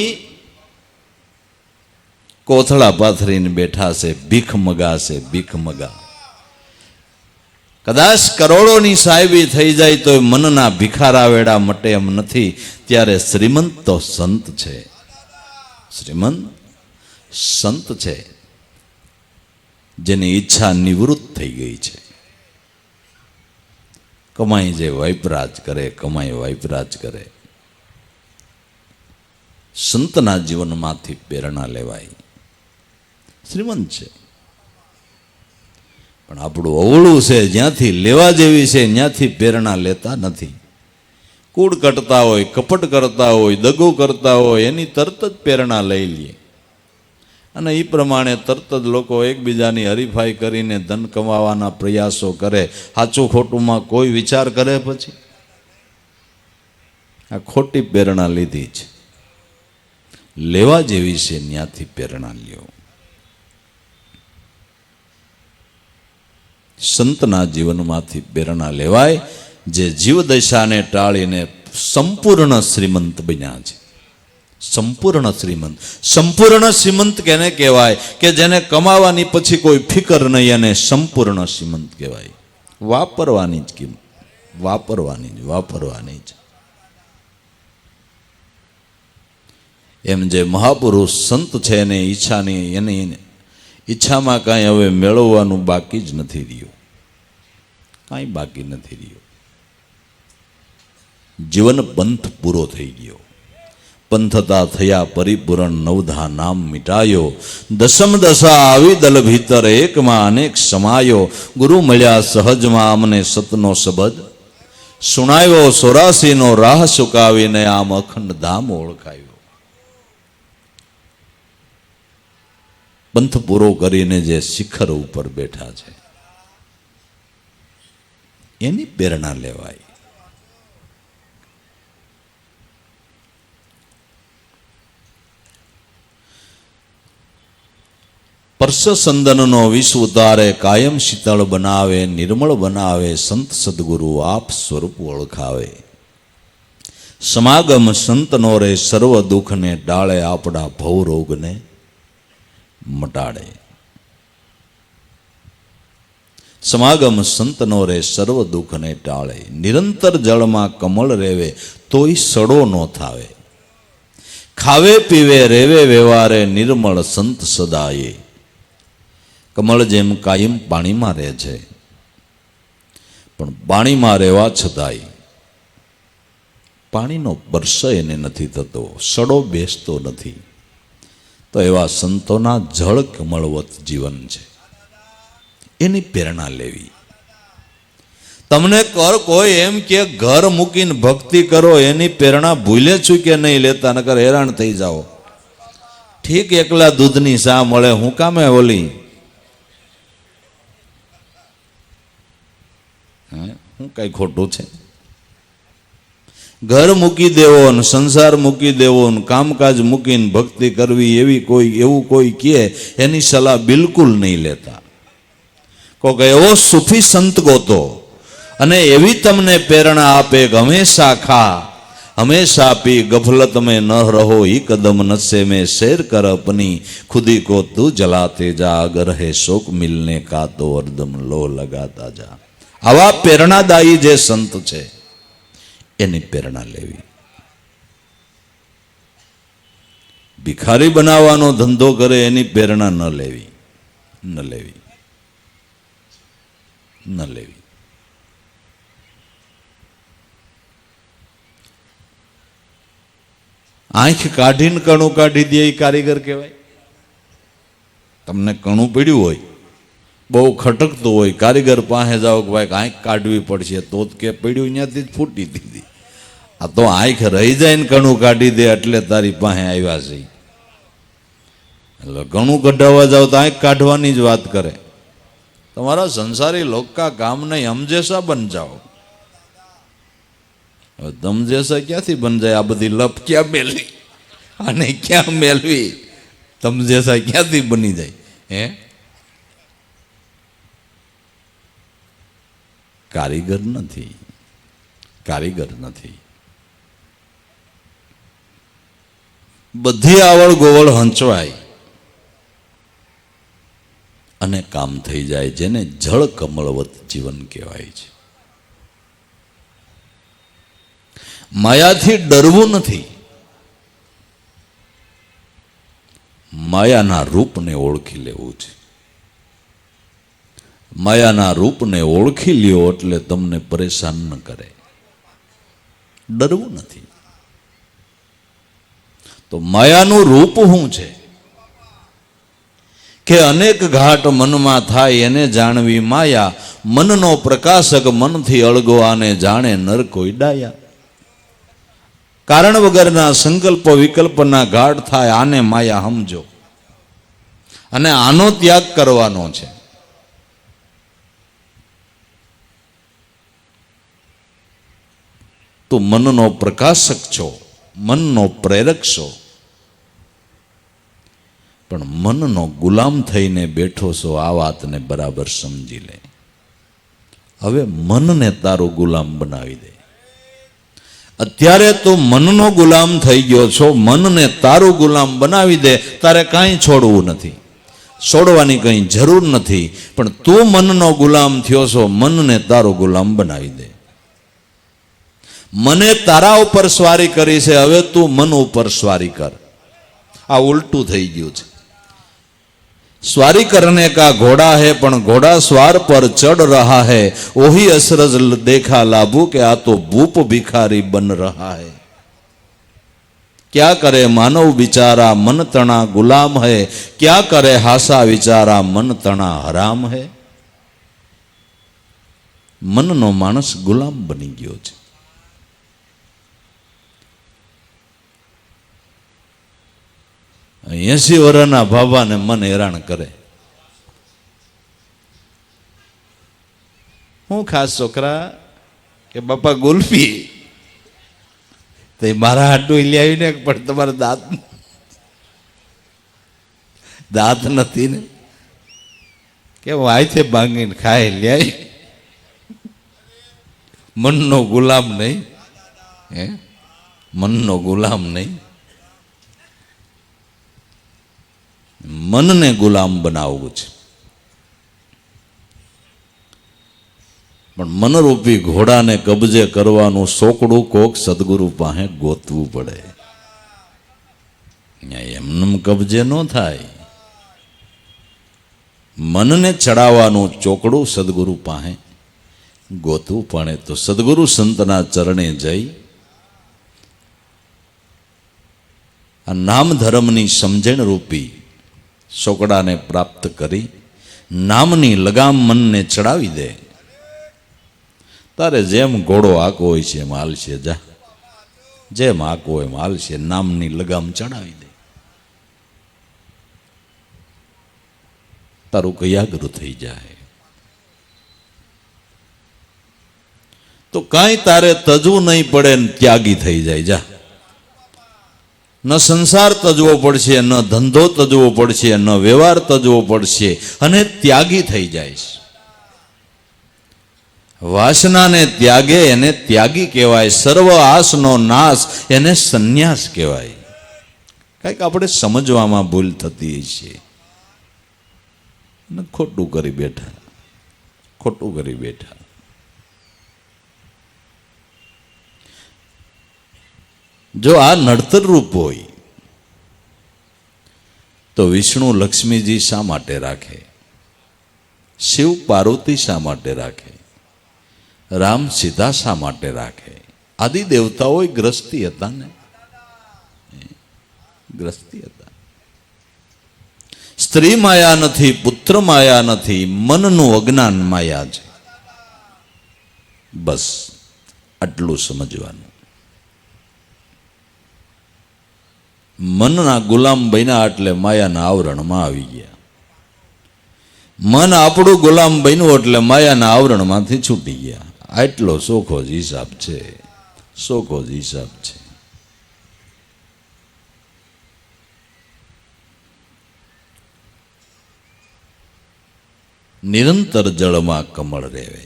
કોથળા પાથરીને બેઠા છે, ભીખ મગા છે, ભીખ મગા. કદાચ કરોડોની સાહેબી થઈ જાય તો મનના ભિખારા વેડા મટે એમ નથી. ત્યારે શ્રીમંત તો સંત છે, શ્રીમંત સંત છે જેની ઈચ્છા નિવૃત્ત થઈ ગઈ છે. કમાઈ જે વૈપરાજ કરે, કમાઈ વૈપરાજ કરે. સંતના જીવનમાંથી પ્રેરણા લેવાય. શ્રીમંત છે પણ આપણું અવળું છે, જ્યાંથી લેવા જેવી છે ત્યાંથી પ્રેરણા લેતા નથી. કૂડ કરતા હોય, કપટ કરતા હોય, દગો કરતા હોય એની તરત જ પ્રેરણા લઈ લઈએ અને એ પ્રમાણે તરત જ લોકો એકબીજાની હરીફાઈ કરીને ધન કમાવાના પ્રયાસો કરે. સાચું ખોટુંમાં કોઈ વિચાર કરે? પછી આ ખોટી પ્રેરણા લીધી છે. લેવા જેવી છે ત્યાંથી પ્રેરણા લ્યો. સંતના જીવનમાંથી પ્રેરણા લેવાય જે જીવદશાને ટાળીને સંપૂર્ણ શ્રીમંત બન્યા છે. સંપૂર્ણ શ્રીમંત. સંપૂર્ણ શ્રીમંત કેને કહેવાય? કે જેને કમાવાની પછી કોઈ ફિકર નહીં, અને સંપૂર્ણ શ્રીમંત કહેવાય. વાપરવાની જ કિંમત, વાપરવાની જ. એમ જે મહાપુરુષ સંત છે એને ઈચ્છાની, એની ઈચ્છામાં કાંઈ હવે મેળવવાનું બાકી જ નથી રહ્યું, કાંઈ બાકી નથી રહ્યું. જીવન પંથ પૂરો થઈ ગયો. પંથતા થયા પરિપૂરણ, નવધા નામ મિટાયો. દસમ દશા આવી દલ ભીતર, એકમાં અનેક સમાયો. ગુરુ મળ્યા સહજમાં અમને સતનો શબ્દ સુણાવ્યો. 84નો રાહ ચુકાવીને આમ અખંડ ધામ ઓળખાયો. પંથ પૂરો કરીને જે શિખર ઉપર બેઠા છે એની પ્રેરણા લેવાય. પરસ સંદનનો વિષ ઉતારે, કાયમ શીતળ બનાવે, નિર્મળ બનાવે. સંત સદગુરુ આપ સ્વરૂપ ઓળખાવે. સમાગમ સંતનો રે સર્વ દુઃખને ટાળે, આપણા ભવ રોગને મટાડે. સમાગમ સંતનો રે સર્વ દુઃખને ટાળે. નિરંતર જળમાં કમળ રેવે, તોય સડો ન થાવે. ખાવે પીવે રેવે વ્યવહારે, નિર્મળ સંત સદાયે. કમળ જેમ કાયમ પાણીમાં રહે છે પણ પાણીમાં રહેવા છતાંય પાણીનો સ્પર્શ એને નથી થતો, સડો બેસતો નથી. તો એવા સંતોના જળ કમળવત જીવન છે, એની પ્રેરણા લેવી. તમને કોઈ એમ કે ઘર મૂકીને ભક્તિ કરો, એની પ્રેરણા ભૂલે છું કે નહીં લેતા, નકર હેરાન થઈ જાઓ. ઠીક એકલા દૂધની શા મળે, હું કામે ઓલી હું કઈ ખોટું છે? ઘર મૂકી દેવો ને સંસાર મૂકી દેવો ને કામકાજ મૂકીને ભક્તિ કરવી, એવું કોઈ કહે એની સલાહ બિલકુલ નહીં લેતા. કોઈક એવો સુફી સંત ગોતો અને એવી તમને પ્રેરણા આપે કે હંમેશા ખા, હંમેશા પી, ગફલત में न रहो, ही कदम नशे में शेर कर अपनी, खुदी को तू जलाते जा, अगर है शोक मिलने का तो हरदम लो लगाता जा. આવા પ્રેરણાદાયી જે સંત છે એની પ્રેરણા લેવી. ભિખારી બનાવવાનો ધંધો કરે એની પ્રેરણા ન લેવી. આંખ કાઢીને કણું કાઢી દે એ કારીગર કહેવાય. તમને કણું પડ્યું હોય, બહુ ખટકતું હોય, કારીગર પાસે જાઓ કે ભાઈ આંખ કાઢવી પડશે, તો જ કે પડ્યું ત્યાંથી જ ફૂટી દીધી. આ તો આંખ રહી જાય ને કણું કાઢી દે એટલે તારી પાસે આવ્યા છે. એટલે ઘણું કઢાવવા જાવ તો આંખ કાઢવાની જ વાત કરે. તમારા સંસારી લોક કા કામ નહીં, હમ જૈસા બન જાઓ. તમ જૈસા ક્યાંથી બન જાય? આ બધી લપ ક્યાં મેળવી અને ક્યાં મેળવી? તમ જૈસા ક્યાંથી બની જાય? હે, કારીગર નથી, કારીગર નથી. બધી આવડ ગોવળ હંચવાય અને કામ થઈ જાય, જેને જળ કમળવત જીવન કહેવાય છે. માયાથી ડરવું નથી, માયાના રૂપને ઓળખી લેવું છે. માયાના રૂપને ઓળખી લ્યો એટલે તમને પરેશાન ન કરે. ડરવું નથી. તો માયાનું રૂપ શું છે કે અનેક ઘાટ મનમાં થાય એને જાણવી માયા. મનનો પ્રકાશક મનથી અળગો આને જાણે નર કોઈ ડાયા. કારણ વગરના સંકલ્પ વિકલ્પના ઘાટ થાય આને માયા સમજો અને આનો ત્યાગ કરવાનો છે. તો મનનો પ્રકાશક છો, મનનો પ્રેરક છો, પણ મનનો ગુલામ થઈને બેઠો છો. આ વાતને બરાબર સમજી લે. હવે મનને તારો ગુલામ બનાવી દે. અત્યારે તો મનનો ગુલામ થઈ ગયો છો, મનને તારો ગુલામ બનાવી દે. તારે કાંઈ છોડવું નથી, છોડવાની કંઈ જરૂર નથી. પણ તું મનનો ગુલામ થયો છો, મનને તારો ગુલામ બનાવી દે. મને તારા ઉપર સ્વારી કરી છે, હવે તું મન ઉપર સ્વારી કર. આ ઉલટું થઈ ગયું છે. स्वारी करने का घोड़ा है पण घोड़ा स्वार पर चढ़ रहा है. वही असरज देखा लाभू के आ तो भूप भिखारी बन रहा है. क्या करे मानव बिचारा मन तना गुलाम है. क्या करे हासा विचारा मन तना हराम है. मन नो मानस गुलाम बनी गयो छे. 80 વર્ષના બાબાને મન હેરાન કરે. હું ખાસ છોકરા કે બાપા ગુલ્ફી તો મારા હાટું લઈ આવીને, પણ તમારા દાંત નથી ને કે હું આયથે ભાંગીને ખાય લઈ આવી. મનનો ગુલામ નહીં, હે, મનનો ગુલામ નહીં. મનને ગુલામ બનાવવું છે. પણ મનરૂપી ઘોડાને કબજે કરવાનું સોકડું કોક સદગુરુ પાસે ગોતવું પડે. એમનેમ કબજે ન થાય. મનને ચડાવવાનું ચોકડું સદગુરુ પાસે ગોતવું પડે. તો સદગુરુ સંતના ચરણે જઈ આ નામ ધર્મની સમજણ રૂપી સોકડાને પ્રાપ્ત કરી નામની લગામ મનને ચડાવી દે. તારે જેમ ઘોડો આકો હોય છે એમ હાલશે. જા, જેમ આકો એમ હાલશે. નામની લગામ ચડાવી દે, તારું કયાગ્ર થઈ જાય. તો કાંઈ તારે તજવું નહીં પડે ને ત્યાગી થઈ જાય. જા, ન સંસાર તજવો પડશે, ન ધંધો તજવો પડશે, ન વ્યવહાર તજવો પડશે, અને ત્યાગી થઈ જાય છે. વાસનાને ત્યાગે એને ત્યાગી કહેવાય. સર્વ આસનો નાશ એને સંન્યાસ કહેવાય. કંઈક આપણે સમજવામાં ભૂલ થતી છે. ખોટું કરી બેઠા, ખોટું કરી બેઠા. જો આ નડતર રૂપ હોય તો વિષ્ણુ લક્ષ્મીજી શા માટે રાખે? શિવ પાર્વતી શા માટે રાખે? રામ સીતા શા માટે રાખે? આદિ દેવતાઓ ગ્રસ્તી હતા ને, ગ્રસ્તી હતા. સ્ત્રી માયા નથી, પુત્ર માયા નથી, મનનું અજ્ઞાન માયા છે. બસ આટલું સમજવાનું. મનના ગુલામ બન્યા એટલે માયાના આવરણમાં આવી ગયા. મન આપણું ગુલામ બન્યું એટલે માયાના આવરણમાંથી છૂટી ગયા. આટલો સોખો જ હિસાબ છે, સોખો જ હિસાબ છે. નિરંતર જળમાં કમળ રહેવે.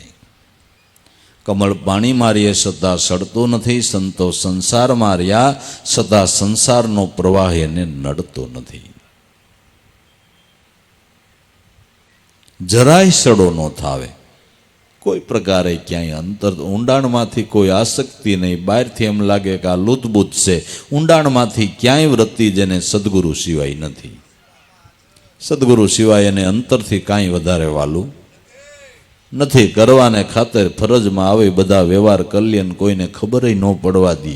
કમળ પાણી મારીએ છતાં સડતો નથી. સંતો સંસાર માર્યા છતાં સંસારનો પ્રવાહ એને નડતો નથી. જરાય સડો ન થાવે. કોઈ પ્રકારે ક્યાંય અંતર ઊંડાણમાંથી કોઈ આસક્તિ નહીં. બહારથી એમ લાગે કે આ લૂતબૂત છે. ઊંડાણમાંથી ક્યાંય વૃત્તિ જેને સદગુરુ સિવાય નથી. સદગુરુ સિવાય એને અંતરથી કાંઈ વધારે વાલું નથી. કરવાને ખાતર ફરજમાં આવે બધા વ્યવહાર કલ્યાણ કોઈને ખબર ન પડવા દે.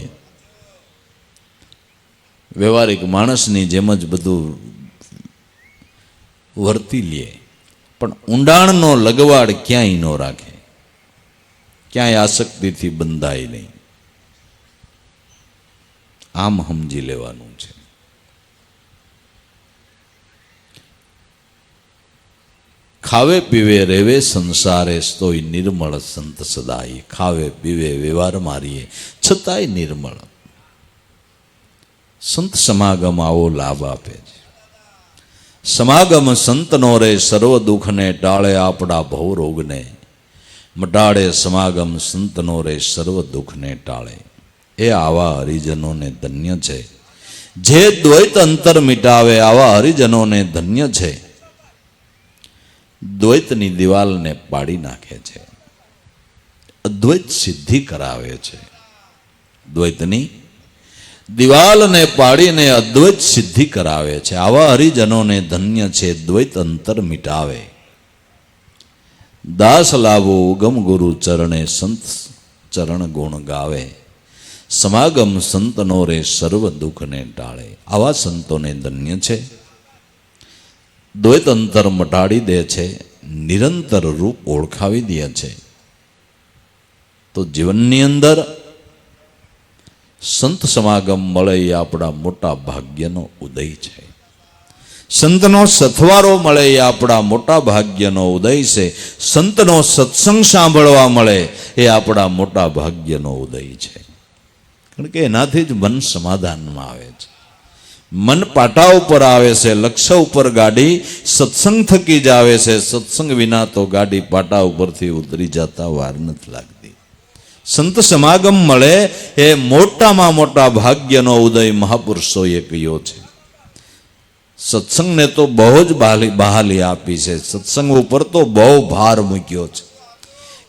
વ્યવહારિક માણસની જેમ જ બધું વર્તી લે, પણ ઊંડાણનો લગવાડ ક્યાંય ન રાખે, ક્યાંય આસક્તિથી બંધાય નહીં. આમ સમજી લેવાનું છે. ખાવે પીવે રેવે સંસારે સ્તોય નિર્મળ સંત સદાય. ખાવે પીવે વ્યવહાર મારીએ છતાંય નિર્મળ. સંત સમાગમ આવો લાભ આપે છે. સમાગમ સંતનો રે સર્વ દુઃખને ટાળે આપણા ભવ રોગને મટાડે. સમાગમ સંતનો રે સર્વ દુઃખને ટાળે. એ આવા હરિજનોને ધન્ય છે. જે દ્વૈત અંતર મિટાવે આવા હરિજનોને ધન્ય છે. દ્વૈતની દિવાલને પાડી નાખે છે, અદ્વૈત સિદ્ધિ કરાવે છે. દ્વૈતની દિવાલને પાડીને અદ્વૈત સિદ્ધિ કરાવે છે. આવા હરિજનોને ધન્ય છે. દ્વૈત અંતર મિટાવે. દાસ લાવો ઉગમ ગુરુ ચરણે સંત ચરણ ગુણ ગાવે. સમાગમ સંતનો રે સર્વ દુઃખને ટાળે. આવા સંતોને ધન્ય છે. દ્વૈત અંતર મટાડી દે છે, નિરંતર રૂપ ઓળખાવી દે છે. તો જીવનની અંદર સંત સમાગમ મળે એ આપણા મોટા ભાગ્યનો ઉદય છે. સંતનો સથવારો મળે એ આપણા મોટા ભાગ્યનો ઉદય છે. સંતનો સત્સંગ સાંભળવા મળે એ આપણા મોટા ભાગ્યનો ઉદય છે. કારણ કે એનાથી જ મન સમાધાનમાં આવે છે. મન પાટા ઉપર આવે છે, લક્ષ્ય ઉપર ગાડી સત્સંગ થકી જ આવે છે. સત્સંગ વિના તો ગાડી પાટા ઉપરથી ઉતરી જતા વાર નથી લાગતી. સંત સમાગમ મળે એ મોટામાં મોટા ભાગ્યનો ઉદય મહાપુરુષોએ કહ્યો છે. સત્સંગને તો બહુ જ બહાલી આપી છે. સત્સંગ ઉપર તો બહુ ભાર મૂક્યો છે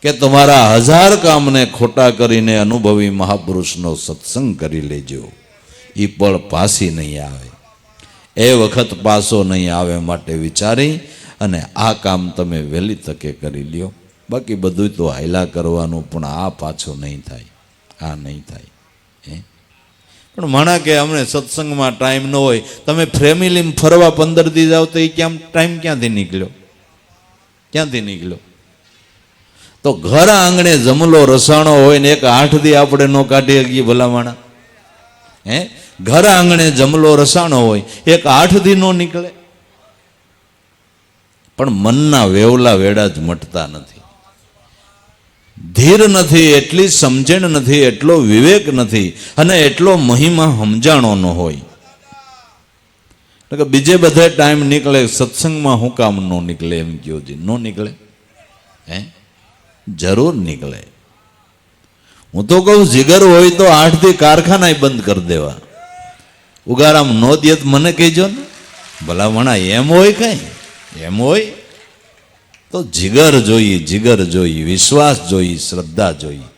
કે તમારા 1000 કામને ખોટા કરીને અનુભવી મહાપુરુષનો સત્સંગ કરી લેજો. એ પળ પાછી નહીં આવે, એ વખત પાછો નહીં આવે. માટે વિચારી અને આ કામ તમે વહેલી તકે કરી લ્યો. બાકી બધું તો હાયલા કરવાનું, પણ આ પાછો નહીં થાય, આ નહીં થાય. પણ માણા કે અમને સત્સંગમાં ટાઈમ ન હોય. તમે ફેમિલીમાં ફરવા 15 દી જાઓ તો એ ટાઈમ ક્યાંથી નીકળ્યો? ક્યાંથી નીકળ્યો? તો ઘર આંગણે જમલો રસાણો હોય ને એક 8 દી આપણે ન કાઢી શકીએ ભલામણા? ઘર આંગણે જમલો રસાણો હોય, એક 8 દી નો નીકળે. પણ મનના વેવલા વેડા જ મટતા નથી. ધીર નથી, એટલી સમજણ નથી, એટલો વિવેક નથી, અને એટલો મહિમા સમજાણો ન હોય. એટલે બીજે બધે ટાઈમ નીકળે, સત્સંગમાં હું કામ ન નીકળે? એમ કહો જી, ન નીકળે? જરૂર નીકળે. હું તો કહું જીગર હોય તો 8 દી કારખાના બંધ કરી દેવા. ઉગારામ નો દે મને કહેજો ને. ભલામણા એમ હોય કઈ? એમ હોય તો જીગર જોઈએ, જીગર જોઈએ, વિશ્વાસ જોઈએ, શ્રદ્ધા જોઈએ.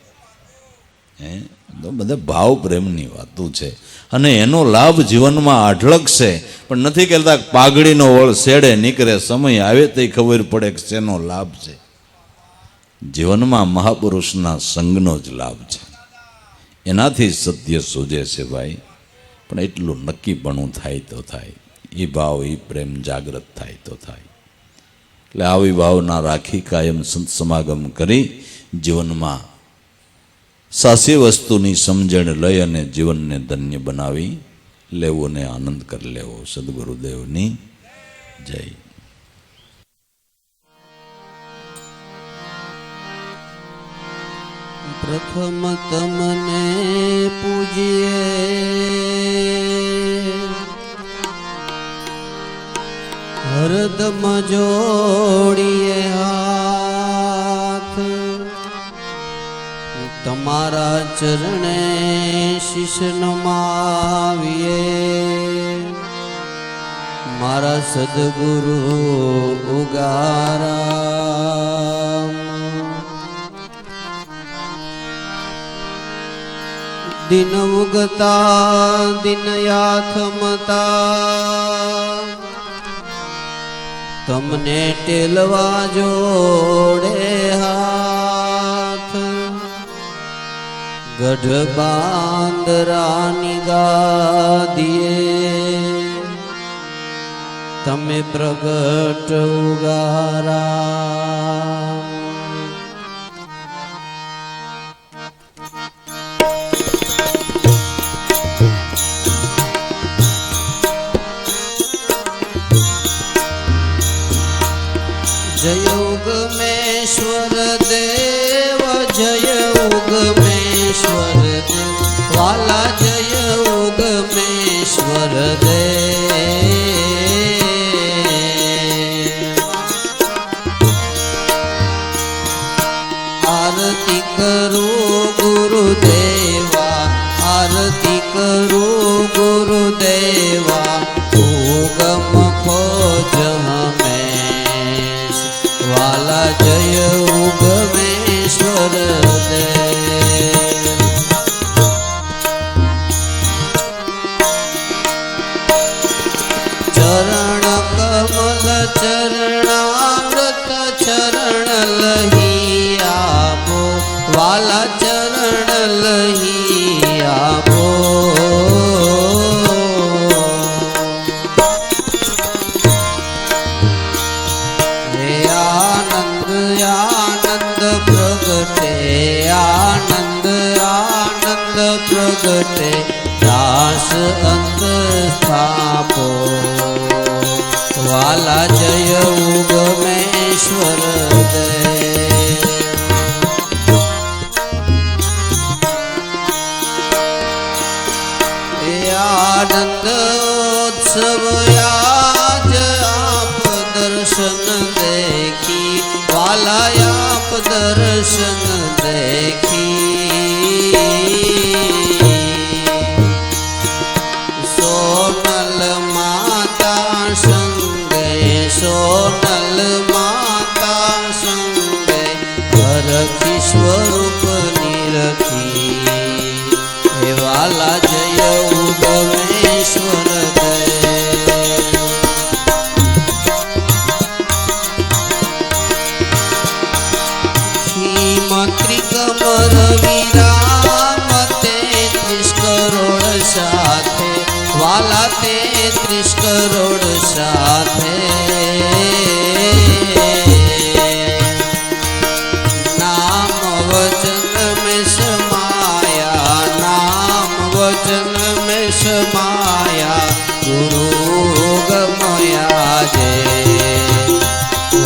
તો બધા ભાવ પ્રેમની વાતો છે. અને એનો લાભ જીવનમાં આઢળક છે. પણ નથી કહેતા પાઘડીનો ઓળ શેડે નીકળે, સમય આવે તો ખબર પડે કે શેનો લાભ છે. જીવનમાં મહાપુરુષના સંગનો જ લાભ છે. એનાથી સત્ય સૂજે છે ભાઈ. પણ એટલું નક્કીપણું થાય તો થાય, એ ભાવ એ પ્રેમ જાગૃત થાય તો થાય. એટલે આવી ભાવના રાખી કાયમ સંત સમાગમ કરી જીવનમાં સાચી વસ્તુની સમજણ લઈ અને જીવનને ધન્ય બનાવી લેવું ને આનંદ કરી લેવો. સદગુરુદેવની જય. પ્રથમ તમને પૂજીએ, હરદમ જોડીએ હાથ, તમારા ચરણે શીશ નમાવીએ, મારા સદગુરુ ઉગારામ. દિન ઉગતા દિન યાથમતા, તમને ટેલવા જોડે હાથ, ગઢ બાંદરાની ગાદીએ તમે પ્રગટ ઉગારા. જય ઉગમેશ્વર દેવ, જય ઉગમેશ્વર દેવ, વાલા જય ઉગમેશ્વર દેવ. આરતી કરો ગુરુદેવા, આરતી કરો ગુરુદેવા, ઉગમ ખોજ હમેશ, વાલા જય ઉગમેશ્વર દેવ. ચરણ કમલ ચરણામૃત ચરણ લહી આપો, વાલા ચરણ લહી આપો. આનંદ આનંદ પ્રગટે, દાસ અંત સ્થાપો, વાલા જય ઉગમેશ્વર દેવ. આનંદ ઉત્સવ આજ આપ દર્શન દેખી, વાલા આપ દર્શન દેખી. સોનલ માતા સંગે, સોનલ માતા સંગે, હરખી સ્વરૂપ નિરખી, હે વાલા જય ઉગમેશ્વર દેવ. ત્રિકમર વિરામ 33 કરોડ સાથે, વાલા 33 કરોડ સાથે. નામ વચન મેં સમાયા, નામ વચન મેં સમાયા, ગુરુ ગમયા જે,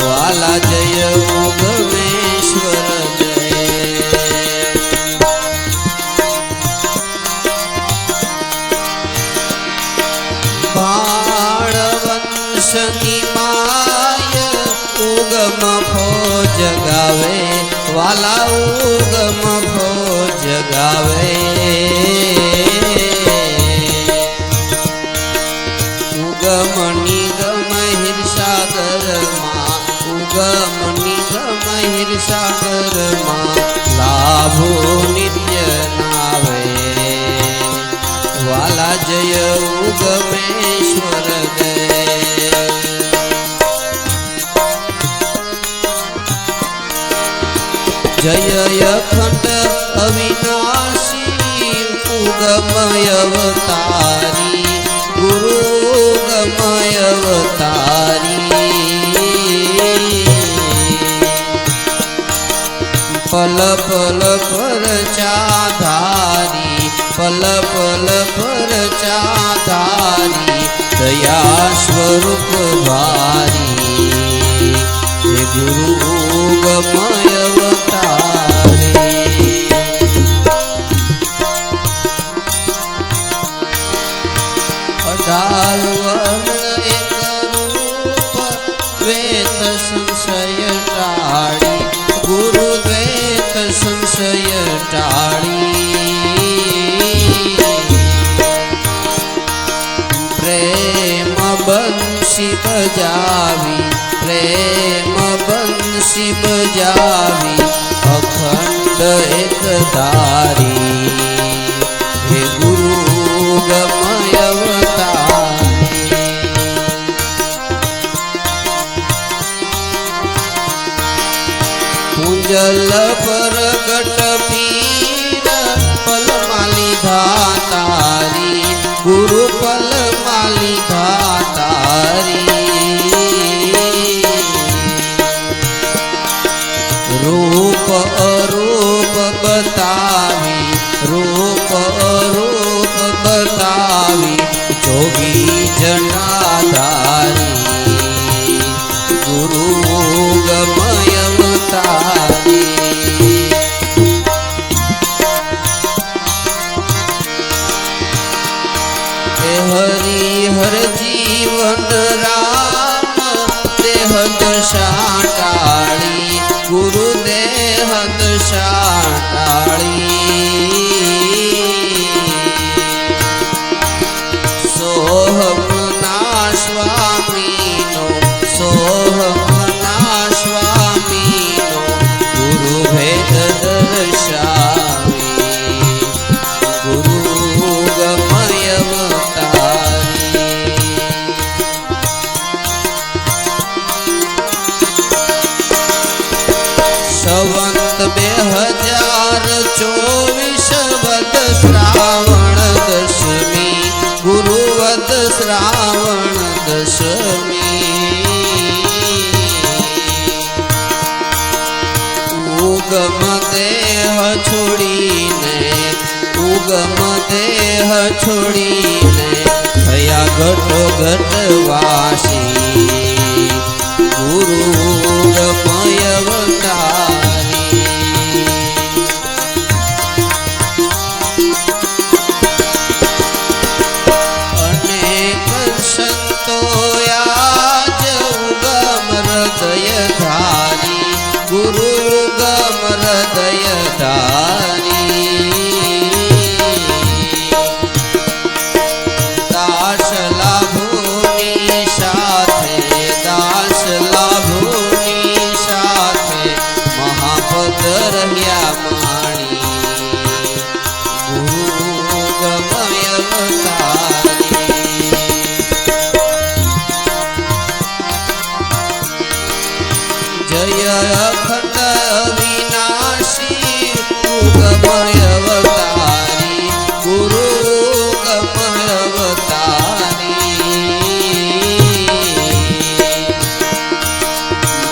વાલા જય ઉગમેશ્વર દેવ. બાળ વંશની માય ઉગમ ફોજ ગાવે, વાલા ઉગમ ફોજ ગાવે. ઉગમ નિગમ હિરસાગરમાં, ઉગમ નિગમ હિરસાગરમાં, લાભો નિત્ય નાવે, વાલા જય ઉગમેશ્વર દેવ. જય અખંડ અવિનાશી, ઉગમય અવતારી, ગુરુ ઉગમય અવતારી. પલ પલ પર ચાધારી, પલ પલ પર ચાધારી, દયા સ્વરૂપ ભારી, હે ગુરુ ઉગમય અવતારી. ચાલ વર્ણ એક રૂપ દ્વૈત સંશય ટાળી ગુરુ દ્વૈત સંશય ટાળી પ્રેમ બંસી બજાવી પ્રેમ બંસી બજાવી અખંડ એક ધારી હે ગુરુ ગમય અવતારી પૂંજલ પ્રગટ પીર પલમાં લીધા તારી ગુરુ પલમાં લીધા તારી રૂપ અરૂપ બતાવી રૂપ અરૂપ બતાવી 24 જનાધારી ગુરુ ગમય અવતારી હરિહર જીવન રામ દેહ દશા ટાળી ગુરુ દેહ દશા ટાળી સોહમના સ્વામીનો સોહમના સ્વામીનો ગુરુ ભેદ દર્શાવી ગુરુ ગમય અવતારી સંવંત 2024 વદ શ્રાવણ દશમી ગુરુ વદ શ્રાવણ દશમી ઉગમ દેહ છોડીને ઉગમ દેહ છોડીને થયા ઘટો ઘટવાસી ગુરુ ગમય અવતારી અનેક સંતો આજ ઉગમ હૃદય ધારી ગુરુ ઉગમ હૃદય ધારી દાસ લાભોની સાથે દાસ લાભોની સાથે મહાપદ રહ્યા માણી ગુરુ ગમય અવતારી જય અખંડ અવિનાશી ગમય અવતારી ગુરુ ગમય અવતારી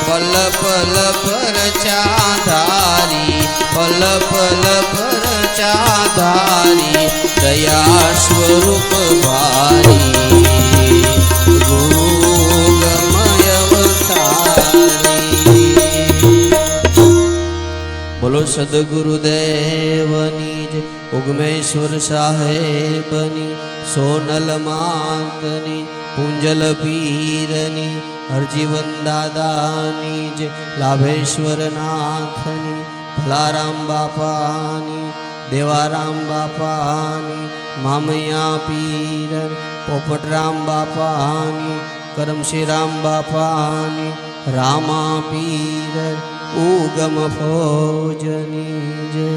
પલ પલ પર ચાધારી પલ પલ પર ચાધારી દયા સ્વરૂપ ભારી ગુરુ ગમય અવતારી બોલો સદગુરુદેવની જય ઉગમેશ્વર સાહેબની સોનલ માતની પૂંજલ પીરની હરજીવન દાદાની જય લાભેશ્વર નાથની ભલારામ બાપાની દેવારામ બાપાની મામૈયા પીર પોપટરામ બાપાની કરમશીરામ બાપાની રામા પીર ઉગમ ફોજની જય